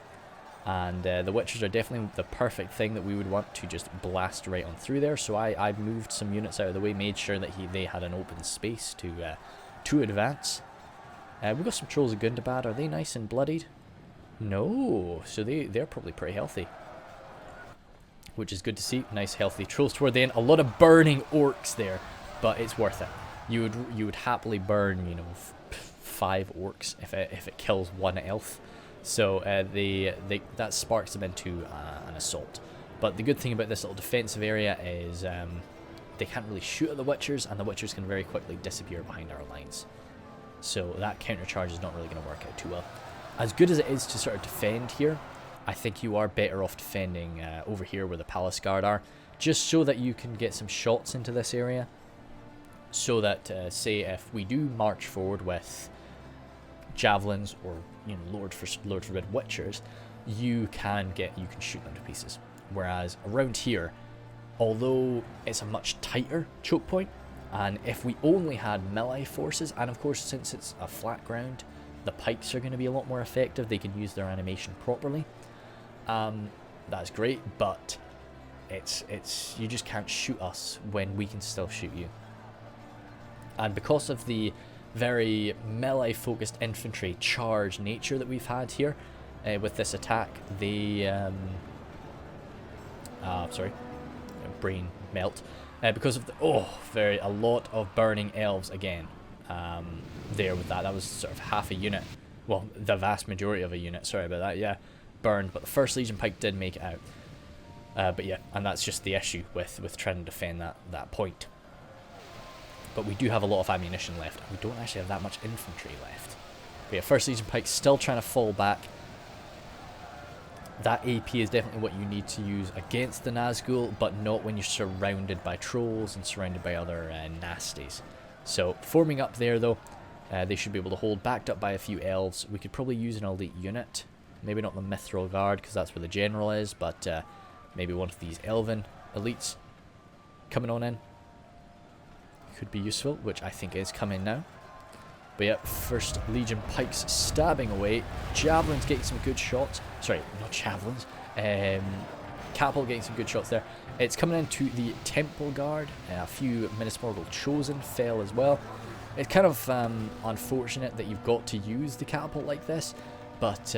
And the Witchers are definitely the perfect thing that we would want to just blast right on through there. So I moved some units out of the way, made sure that they had an open space to advance. We've got some Trolls of Gundabad. Are they nice and bloodied? No. So they're probably pretty healthy, which is good to see. Nice healthy trolls toward the end. A lot of burning orcs there, but it's worth it. You would happily burn, you know, 5 orcs if it kills 1 elf. So that sparks them into an assault. But the good thing about this little defensive area is they can't really shoot at the Witchers, and the Witchers can very quickly disappear behind our lines. So that counter charge is not really going to work out too well. As good as it is to sort of defend here, I think you are better off defending over here where the Palace Guard are, just so that you can get some shots into this area, so that say if we do march forward with javelins or, you know, Lord Forbid Witchers, you can shoot them to pieces. Whereas around here, although it's a much tighter choke point, and if we only had melee forces, and of course since it's a flat ground, the pikes are going to be a lot more effective. They can use their animation properly. That's great, but it's you just can't shoot us when we can still shoot you. And because of the very melee focused infantry charge nature that we've had here with this attack, the brain melt, because of the a lot of burning elves again there with that was sort of half a unit, well, the vast majority of a unit, sorry about that, yeah, burned. But the First Legion pike did make it out, but yeah, and that's just the issue with trying to defend that point. But we do have a lot of ammunition left. We don't actually have that much infantry left. But yeah, First Legion pike still trying to fall back. That AP is definitely what you need to use against the Nazgul, but not when you're surrounded by trolls and surrounded by other nasties. So forming up there though, they should be able to hold, backed up by a few elves. We could probably use an elite unit, maybe not the Mithril Guard because that's where the general is, but maybe one of these elven elites coming on in. Could be useful, which I think is coming now. But yeah, first Legion pikes stabbing away. Javelins getting some good shots. Sorry, not javelins. Catapult getting some good shots there. It's coming into the Temple Guard. A few Minas Morgul Chosen fell as well. It's kind of unfortunate that you've got to use the catapult like this, but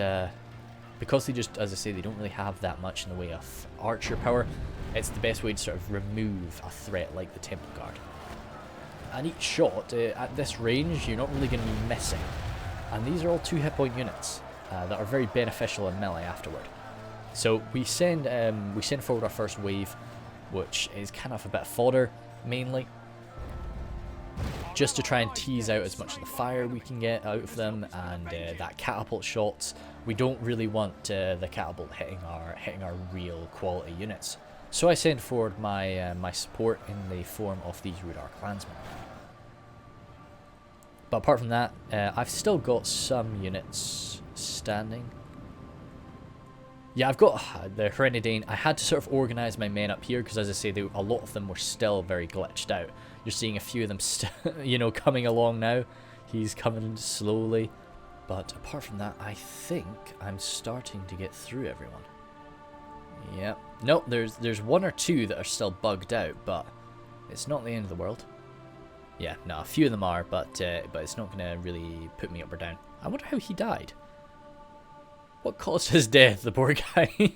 because they just, as I say, they don't really have that much in the way of archer power, it's the best way to sort of remove a threat like the Temple Guard. And each shot, at this range, you're not really going to be missing. And these are all 2 hit point units that are very beneficial in melee afterward. So we send forward our first wave, which is kind of a bit of fodder, mainly. Just to try and tease out as much of the fire we can get out of them, and that catapult shots. We don't really want the catapult hitting our real quality units. So I send forward my my support in the form of these Rhudaur clansmen. But apart from that, I've still got some units standing. Yeah, I've got the Herenidane. I had to sort of organise my men up here because, as I say, a lot of them were still very glitched out. You're seeing a few of them, you know, coming along now. He's coming slowly. But apart from that, I think I'm starting to get through everyone. Yeah. No, there's 1 or 2 that are still bugged out, but it's not the end of the world. Yeah, no, a few of them are, but it's not going to really put me up or down. I wonder how he died. What caused his death, the poor guy?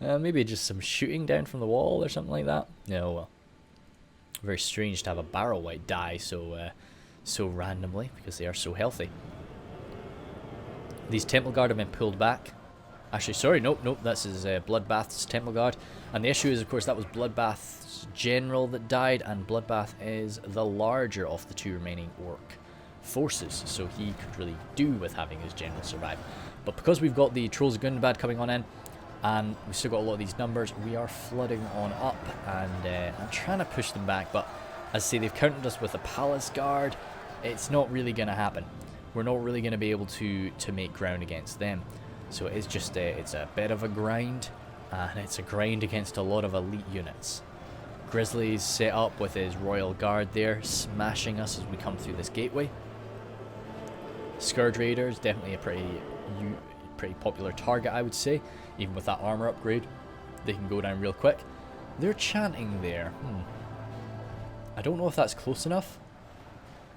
Maybe just some shooting down from the wall or something like that? No, well. Very strange to have a barrel white die so randomly, because they are so healthy. These Temple Guard have been pulled back. Actually, sorry, nope, this is Bloodbath's Temple Guard. And the issue is, of course, that was Bloodbath's general that died, and Bloodbath is the larger of the 2 remaining orc forces, so he could really do with having his general survive. But because we've got the Trolls of Gundabad coming on in, and we've still got a lot of these numbers, we are flooding on up, and I'm trying to push them back, but as I say, they've countered us with a Palace Guard. It's not really going to happen. We're not really going to be able to make ground against them. So it's just it's a bit of a grind, and it's a grind against a lot of elite units. Grizzly's set up with his Royal Guard there, smashing us as we come through this gateway. Scourge Raiders, definitely a pretty popular target, I would say. Even with that armor upgrade, they can go down real quick. They're chanting there. I don't know if that's close enough.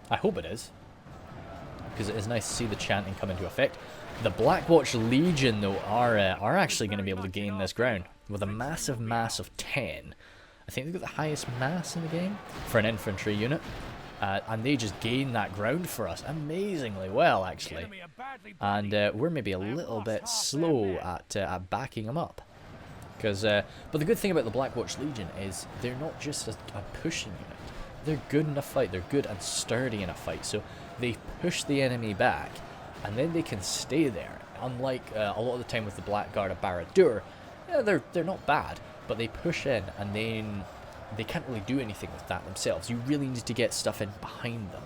I hope it is, because it is nice to see the chanting come into effect. The Blackwatch Legion, though, are actually going to be able to gain this ground with a massive mass of 10. I think they've got the highest mass in the game for an infantry unit. And they just gain that ground for us amazingly well, actually. And we're maybe a little bit slow at backing them up. But the good thing about the Blackwatch Legion is they're not just a pushing unit. They're good in a fight. They're good and sturdy in a fight. So they push the enemy back, and then they can stay there. Unlike a lot of the time with the Blackguard of Barad-dûr, yeah, they're not bad, but they push in, and then they can't really do anything with that themselves. You really need to get stuff in behind them.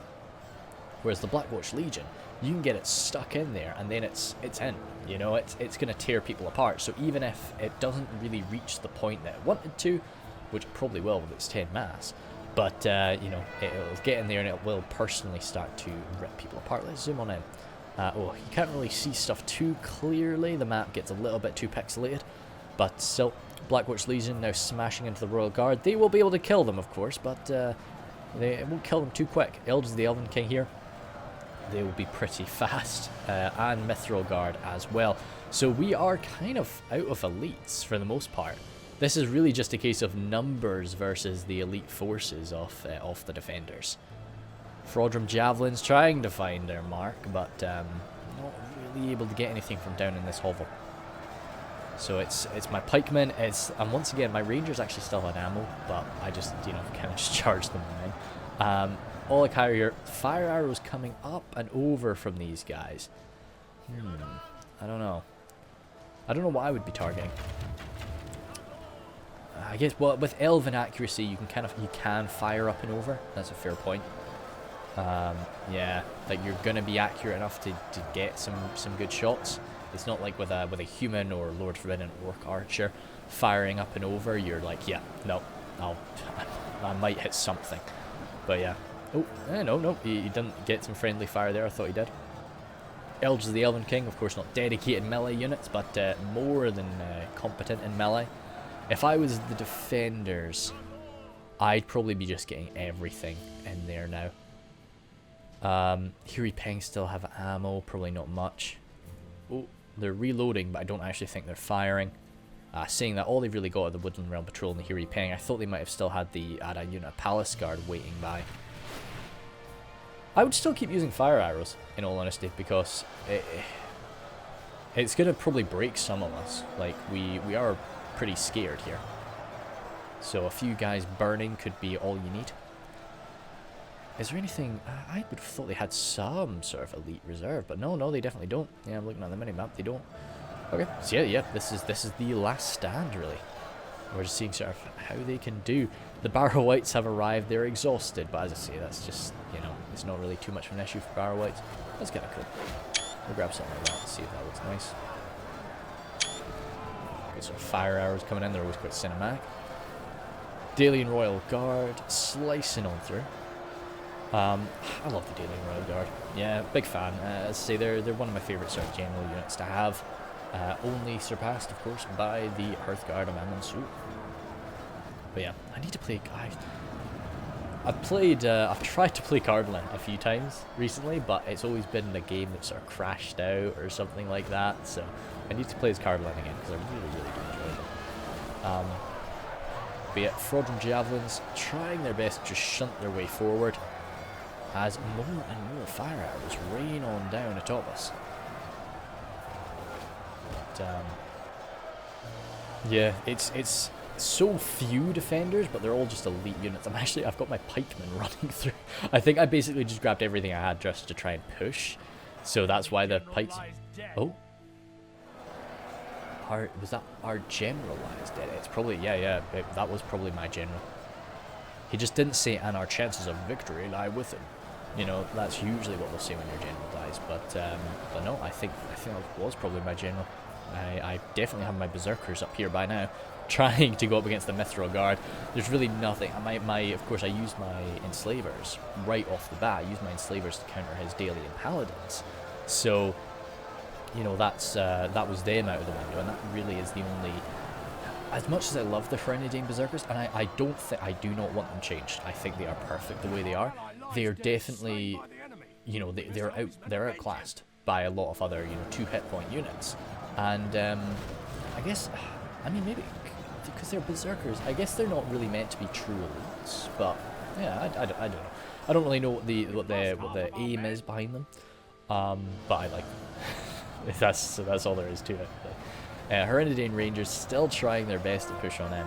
Whereas the Blackwatch Legion, you can get it stuck in there, and then it's in. You know, it's going to tear people apart. So even if it doesn't really reach the point that it wanted to, which it probably will with its 10 mass, but you know, it'll get in there and it will personally start to rip people apart. Let's zoom on in. Oh, you can't really see stuff too clearly. The map gets a little bit too pixelated, but still. Blackwatch Legion now smashing into the Royal Guard. They will be able to kill them, of course, but it won't kill them too quick. Elders of the Elven King here, they will be pretty fast, and Mithril Guard as well. So we are kind of out of elites for the most part. This is really just a case of numbers versus the elite forces of the defenders. Fraudrum Javelins trying to find their mark, but not really able to get anything from down in this hovel. So it's my pikemen, and once again my rangers actually still had ammo, but I just, you know, kind of just charged them in. All I carry here, fire arrows coming up and over from these guys. I don't know what I would be targeting. I guess, well, with elven accuracy you can fire up and over. That's a fair point. Yeah, like you're gonna be accurate enough to get some good shots. It's not like with a human or Lord Forbidden Orc Archer firing up and over. You're like, yeah, no, I might hit something. But yeah. Oh, no, he didn't get some friendly fire there. I thought he did. Elders of the Elven King, of course, not dedicated melee units, but more than competent in melee. If I was the defenders, I'd probably be just getting everything in there now. Here Peng still have ammo, probably not much. Oh, they're reloading, but I don't actually think they're firing. Saying that all they've really got are the Woodland Realm Patrol and the Hiri Peng. I thought they might have still had the Ada unit of Palace Guard waiting by. I would still keep using fire arrows, in all honesty, because it's going to probably break some of us. Like, we are pretty scared here. So a few guys burning could be all you need. Is there anything... I would have thought they had some sort of elite reserve, but no, they definitely don't. Yeah, I'm looking at the minimap, they don't. Okay, so yeah, this is the last stand, really. We're just seeing sort of how they can do. The Barrow Whites have arrived, they're exhausted, but as I say, that's just, you know, it's not really too much of an issue for Barrow Whites. That's kind of cool. We'll grab something like that and see if that looks nice. Get some fire arrows coming in, they're always quite cinematic. Dailian Royal Guard slicing on through. I love the Dailian Royal Guard. Yeah, big fan. As I say, they're one of my favourite sort of general units to have. Only surpassed, of course, by the Hearthguard of Amansu. But yeah, I need to play. I've tried to play Cardland a few times recently, but it's always been the game that sort of crashed out or something like that. So I need to play as Cardland again because I really do enjoy it. But yeah, Fraudulent Javelins trying their best to just shunt their way forward as more and more fire arrows rain on down atop us. But, yeah, it's so few defenders, but they're all just elite units. I've got my pikemen running through. I think I basically just grabbed everything I had just to try and push. So that's why the pikes... Oh. Was that our general lies dead? It's probably... Yeah, that was probably my general. He just didn't say, and our chances of victory lie with him. You know, that's usually what they'll say when your general dies. But no, I think that was probably my general. I definitely have my berserkers up here by now, trying to go up against the Mithril Guard. There's really nothing. Of course, I used my enslavers right off the bat. I used my enslavers to counter his Dailian paladins. So, you know, that was them out of the window, and that really is the only. As much as I love the Ferenidae berserkers, and I do not want them changed. I think they are perfect the way they are. They are definitely, you know, they're outclassed by a lot of other, you know, 2 hit point units. And I guess, I mean, maybe because they're berserkers, I guess they're not really meant to be true elites. But yeah, I don't know. I don't really know what the aim is behind them. But I like them. that's all there is to it. Hereditary Rangers still trying their best to push on in,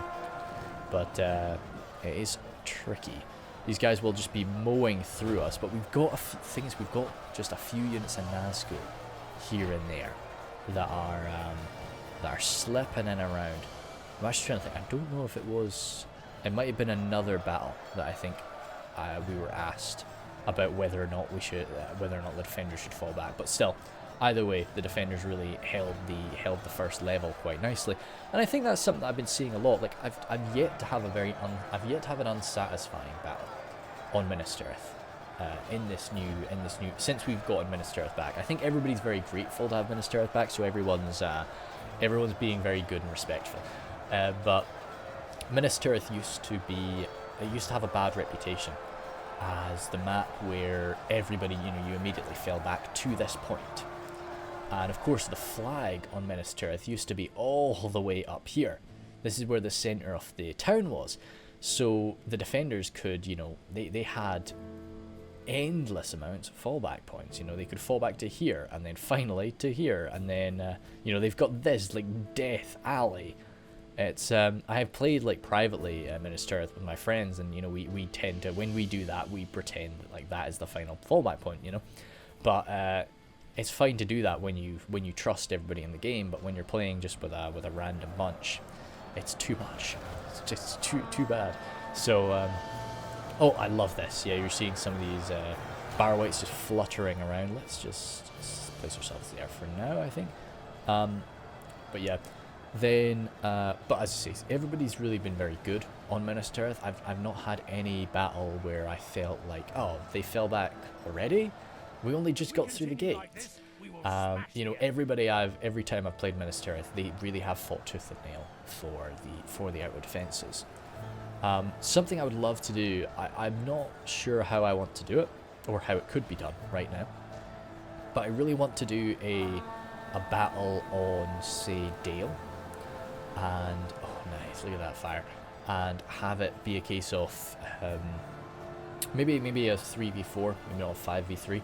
but it is tricky. These guys will just be mowing through us. But we've got we've got just a few units in Nazgul here and there that are slipping in around. I'm actually trying to think. I don't know if it might have been another battle that I think we were asked about whether or not the defenders should fall back. But still, either way, the defenders really held the first level quite nicely, and I think that's something that I've been seeing a lot. Like I've yet to have an unsatisfying battle on Minas Tirith. In this new since we've gotten Minas Tirith back. I think everybody's very grateful to have Minas Tirith back, so everyone's being very good and respectful. But Minas Tirith used to have a bad reputation as the map where everybody, you know, you immediately fell back to this point. And of course the flag on Minas Tirith used to be all the way up here. This is where the center of the town was. So the defenders could, you know, they had endless amounts of fallback points. You know, they could fall back to here and then finally to here, and then you know, they've got this like death alley. It's I have played like privately Minas Tirith with my friends, and you know, we tend to, when we do that, we pretend like that is the final fallback point, you know. But it's fine to do that when you trust everybody in the game, but when you're playing just with a random bunch, it's too much. It's just too bad. So oh, I love this. Yeah, you're seeing some of these Barrow Whites just fluttering around. Let's just place ourselves there for now, I think. But yeah, then, but as I say, everybody's really been very good on Minas Tirith. I've not had any battle where I felt like, oh, they fell back already? We only just got through the gate. You know, every time I've played Minas Tirith, they really have fought tooth and nail for the outer defences. Something I would love to do, I'm not sure how I want to do it, or how it could be done right now, but I really want to do a battle on, say, Dale, and, oh nice, look at that fire, and have it be a case of, maybe a 3v4, maybe not a 5v3,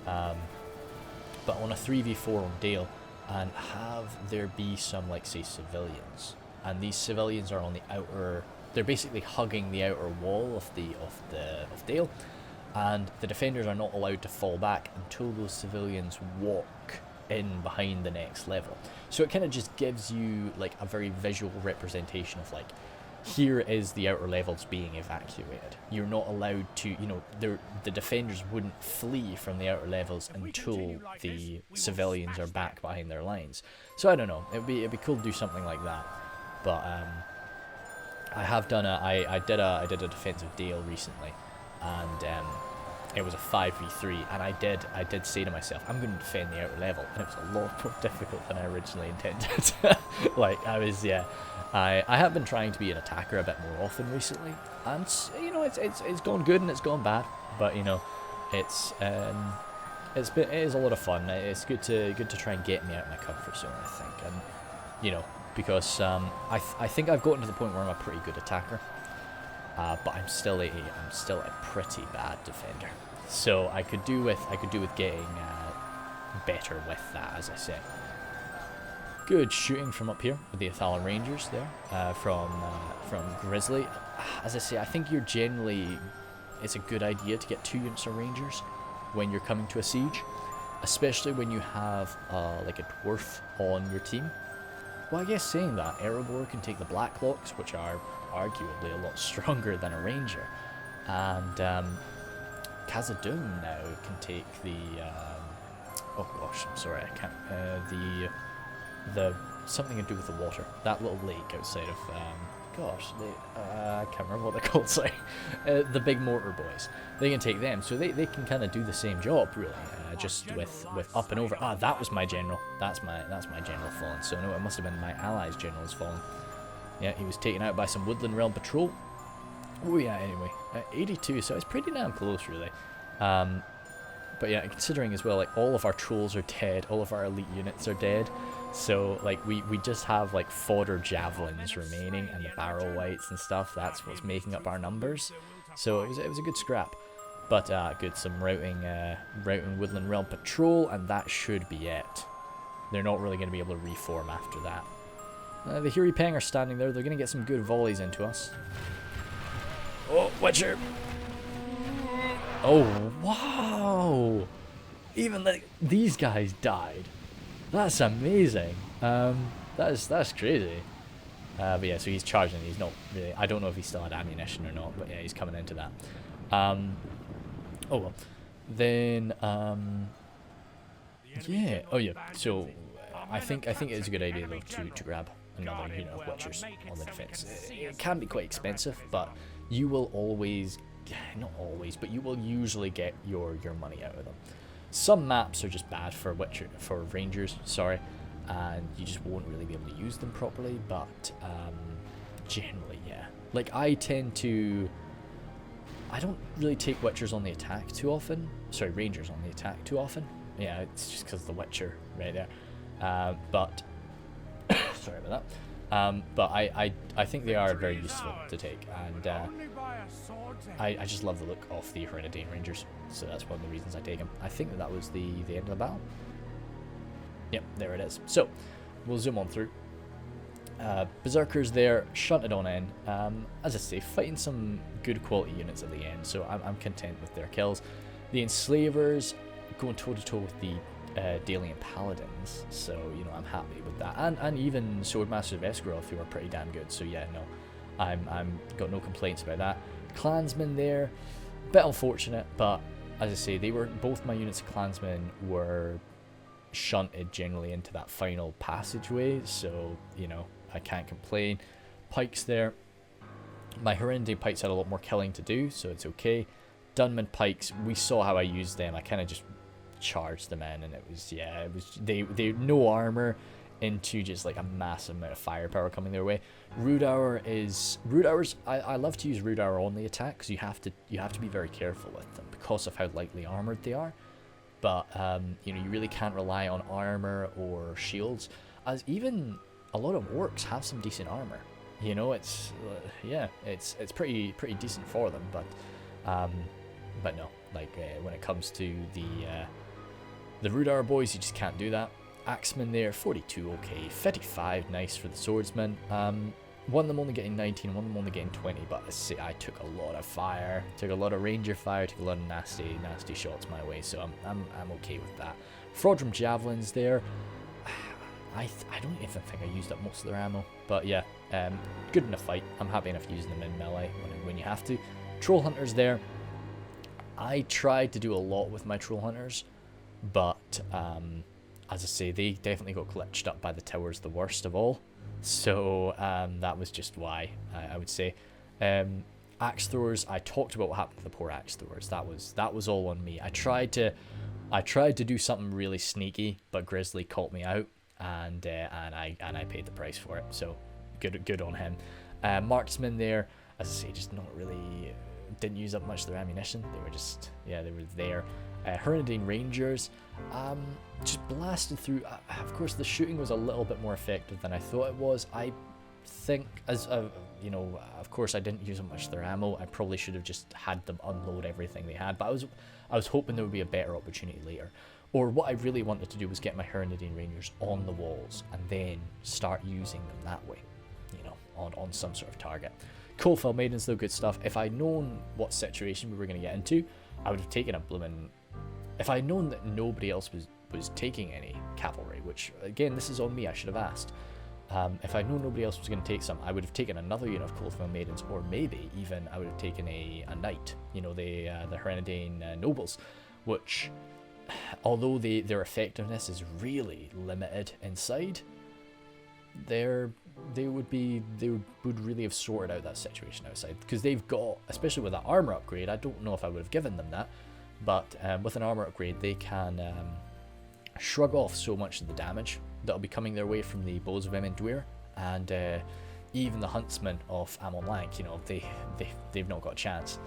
but on a 3v4 on Dale, and have there be some, like, say, civilians, and these civilians are on the outer, they're basically hugging the outer wall of Dale, and the defenders are not allowed to fall back until those civilians walk in behind the next level. So it kind of just gives you like a very visual representation of like, here is the outer levels being evacuated. You're not allowed to, you know, the defenders wouldn't flee from the outer levels until the civilians are back behind their lines. So I don't know, it'd be cool to do something like that. But I have done I did a defensive Dale recently, and it was a 5v3, and I did say to myself, I'm going to defend the outer level, and it was a lot more difficult than I originally intended. Like, I have been trying to be an attacker a bit more often recently, and you know, it's gone good and it's gone bad, but you know, it is a lot of fun. It's good to try and get me out of my comfort zone, I think, and you know, because I think I've gotten to the point where I'm a pretty good attacker. But I'm still a pretty bad defender, so I could do with getting better with that, as I say. Good shooting from up here with the Athalan Rangers there, from Grizzly. As I say, I think it's a good idea to get 2 units of Rangers when you're coming to a siege, especially when you have like a dwarf on your team. Well, I guess saying that, Erebor can take the Blacklocks, which are arguably a lot stronger than a ranger, and Khazad now can take the oh gosh, I'm sorry, I can't, the something to do with the water, that little lake outside of I can't remember what they're called, sorry, the big mortar boys. They can take them, so they can kind of do the same job really, just with up and over. That was my general, that's my general fallen, so no, it must have been my allies' general's fallen. Yeah, he was taken out by some Woodland Realm patrol. Oh yeah, anyway, 82, so it's pretty damn close really. But yeah, considering as well, like, all of our trolls are dead, all of our elite units are dead, so like we just have like fodder javelins remaining and the barrel whites and stuff. That's what's making up our numbers. So it was a good scrap. But good, some routing Woodland Realm patrol, and that should be it. They're not really going to be able to reform after that. The Hiri Peng are standing there. They're going to get some good volleys into us. Oh, Witcher! Oh, wow! Even these guys died. That's amazing. That's crazy. But yeah, so he's charging. He's not really. I don't know if he still had ammunition or not, but yeah, he's coming into that. Oh well. Then yeah. Oh yeah. So I think it is a good idea though to grab another unit of Witchers on the defense. It can be quite expensive, but you will always, not always, but you will usually get your money out of them. Some maps are just bad for Rangers, sorry, and you just won't really be able to use them properly, but generally, yeah. Like, I don't really take Witchers on the attack too often. Sorry, Rangers on the attack too often. Yeah, it's just because of the Witcher right there. But sorry about that. But I think they are very useful to take, and I just love the look of the Hereditary Rangers, so that's one of the reasons I take them. I think that was the end of the battle. Yep, there it is. So we'll zoom on through. Berserkers there, shunted on in. As I say, fighting some good quality units at the end, so I'm content with their kills. The Enslavers going toe to toe with the Dalian Paladins, so you know, I'm happy with that, and even Swordmasters of Esgaroth, who are pretty damn good. So yeah, no, I'm got no complaints about that. Clansmen there, bit unfortunate, but as I say, they were both my units of Clansmen were shunted generally into that final passageway, so, you know, I can't complain. Pikes there. My Hereditary Pikes had a lot more killing to do, so it's okay. Dunman Pikes, we saw how I used them. I kind of just charged them in, and it was, yeah, it was, they no armor into just like a massive amount of firepower coming their way. Rhudaur's, I love to use Rhudaur on the attack, because you have to be very careful with them because of how lightly armored they are. But you know, you really can't rely on armor or shields, as even a lot of orcs have some decent armor. You know, it's yeah, it's pretty decent for them, but no, like when it comes to the Rhudaur boys, you just can't do that. Axemen there, 42 okay, 55 nice for the swordsman. One of them only getting 19, one of them only getting 20, but I took a lot of fire, took a lot of ranger fire, took a lot of nasty shots my way, so I'm okay with that. Frodrum javelins there. I don't even think I used up most of their ammo, but yeah, good in a fight. I'm happy enough using them in melee when you have to. Troll hunters there. I tried to do a lot with my troll hunters, but as I say, they definitely got glitched up by the towers the worst of all. So that was just why, I would say. Axe throwers, I talked about what happened to the poor axe throwers. That was all on me. I tried to do something really sneaky, but Grizzly caught me out, and I paid the price for it. So good on him. Marksmen there, as I say, just not really, didn't use up much of their ammunition. They were just, yeah, they were there. Herondine Rangers, just blasted through. Of course, the shooting was a little bit more effective than I thought it was. I think, as you know, of course, I didn't use up much of their ammo. I probably should have just had them unload everything they had, but I was hoping there would be a better opportunity later. Or what I really wanted to do was get my Herondine Rangers on the walls and then start using them that way, you know, on some sort of target. Coalfell Maidens, though, good stuff. If I'd known what situation we were going to get into, I would have taken a bloomin'... If I'd known that nobody else was taking any cavalry, which, again, this is on me, I should have asked. If I'd known nobody else was going to take some, I would have taken another unit of Coalfell Maidens, or maybe even I would have taken a knight, you know, the Hereditary Nobles, which, although their effectiveness is really limited inside, they would really have sorted out that situation outside, because they've got, especially with that armor upgrade, I don't know if I would have given them that, but with an armor upgrade they can shrug off so much of the damage that'll be coming their way from the bows of Emenduir, and even the huntsmen of Amon Lank, you know, they've not got a chance.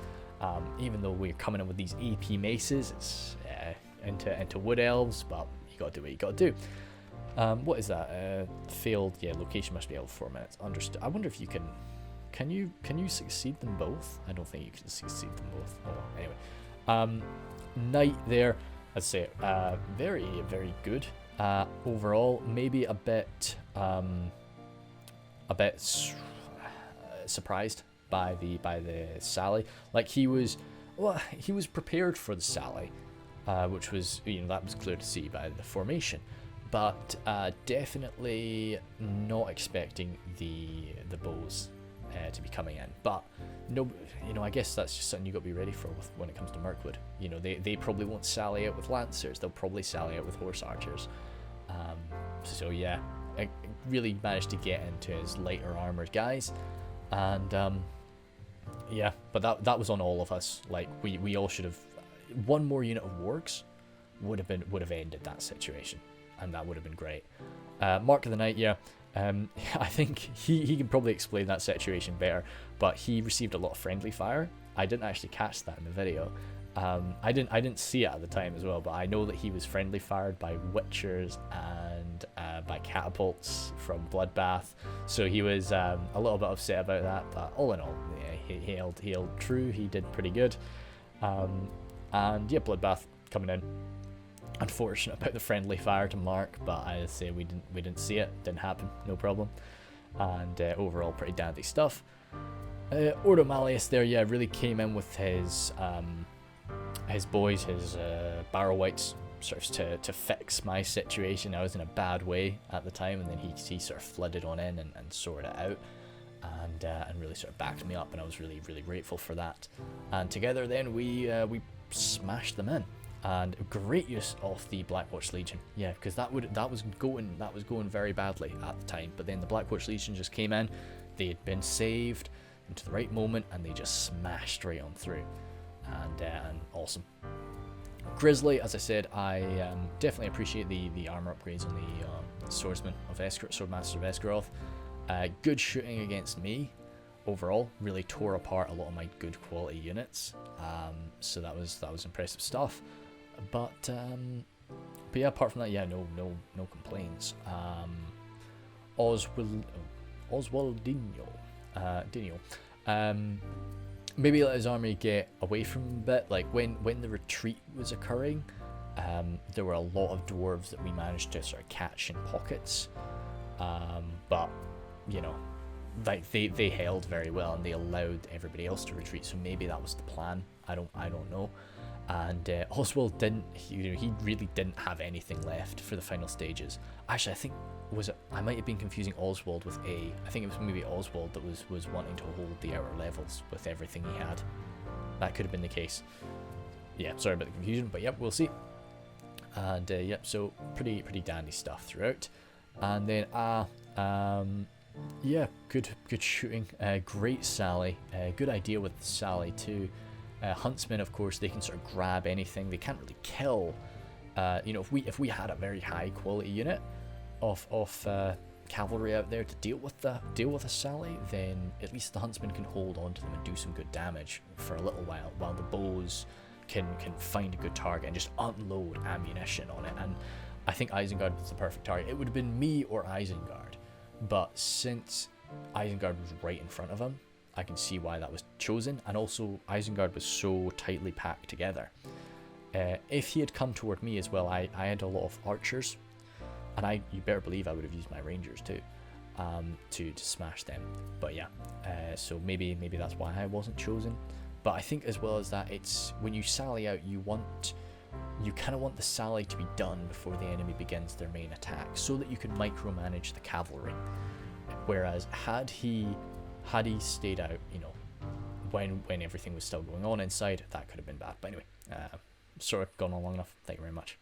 Even though we're coming in with these AP maces, it's into wood elves, but you gotta do what you gotta do. What is that? Failed. Yeah, location must be out for 4 minutes. Understood. I wonder if you can you succeed them both? I don't think you can succeed them both. Oh, anyway. Knight there, I'd say very, very good. Overall, maybe a bit surprised by the sally. Like he was prepared for the sally, which was, you know, that was clear to see by the formation. But definitely not expecting the bows to be coming in. But no, you know, I guess that's just something you got to be ready for when it comes to Mirkwood. You know, they probably won't sally out with lancers. They'll probably sally out with horse archers. So yeah, I really managed to get into his lighter armored guys, and yeah. But that was on all of us. Like we all should have. One more unit of wargs would have ended that situation, and that would have been great. Mark of the Night, yeah. I think he can probably explain that situation better, but he received a lot of friendly fire. I didn't actually catch that in the video. I didn't see it at the time as well, but I know that he was friendly fired by witchers and by catapults from Bloodbath, so he was a little bit upset about that, but all in all, yeah, he held true. He did pretty good. And yeah, Bloodbath coming in. Unfortunate about the friendly fire to Mark, but I say we didn't see it, didn't happen, no problem. And overall, pretty dandy stuff. Ordo Malleus there, yeah, really came in with his boys, his Barrow Whites, sort of to fix my situation. I was in a bad way at the time, and then he sort of flooded on in and sorted it out, and really sort of backed me up, and I was really, really grateful for that. And together then we smashed them in. And great use of the Blackwatch Legion, yeah, because that was going very badly at the time. But then the Blackwatch Legion just came in, they had been saved into the right moment, and they just smashed right on through, and awesome. Grizzly, as I said, I definitely appreciate the armor upgrades on the Swordmasters of Esgaroth. Good shooting against me overall, really tore apart a lot of my good quality units. So that was impressive stuff. But yeah, apart from that, yeah, no complaints. Oswaldinho, maybe let his army get away from him a bit. Like when the retreat was occurring, there were a lot of dwarves that we managed to sort of catch in pockets. But you know, like they held very well and they allowed everybody else to retreat. So maybe that was the plan. I don't know. And Oswald didn't. He really didn't have anything left for the final stages. Actually, I think I might have been confusing Oswald with A. I think it was maybe Oswald that was wanting to hold the outer levels with everything he had. That could have been the case. Yeah, sorry about the confusion, but yep, we'll see. And yep, so pretty dandy stuff throughout. And then yeah, good shooting. Great Sally. Good idea with the Sally too. Huntsmen, of course, they can sort of grab anything. They can't really kill. You know, if we had a very high quality unit of cavalry out there to deal with a Sally, then at least the Huntsmen can hold on to them and do some good damage for a little while the bows can find a good target and just unload ammunition on it. And I think Isengard was the perfect target. It would have been me or Isengard, but since Isengard was right in front of him, I can see why that was chosen. And also Isengard was so tightly packed together. If he had come toward me as well, I had a lot of archers, and you better believe I would have used my rangers too, to smash them. But yeah, so maybe that's why I wasn't chosen. But I think as well as that, it's when you sally out, you kind of want the sally to be done before the enemy begins their main attack, so that you can micromanage the cavalry. Whereas had he stayed out, you know, when everything was still going on inside, that could have been bad. But anyway, sort of gone on long enough. Thank you very much.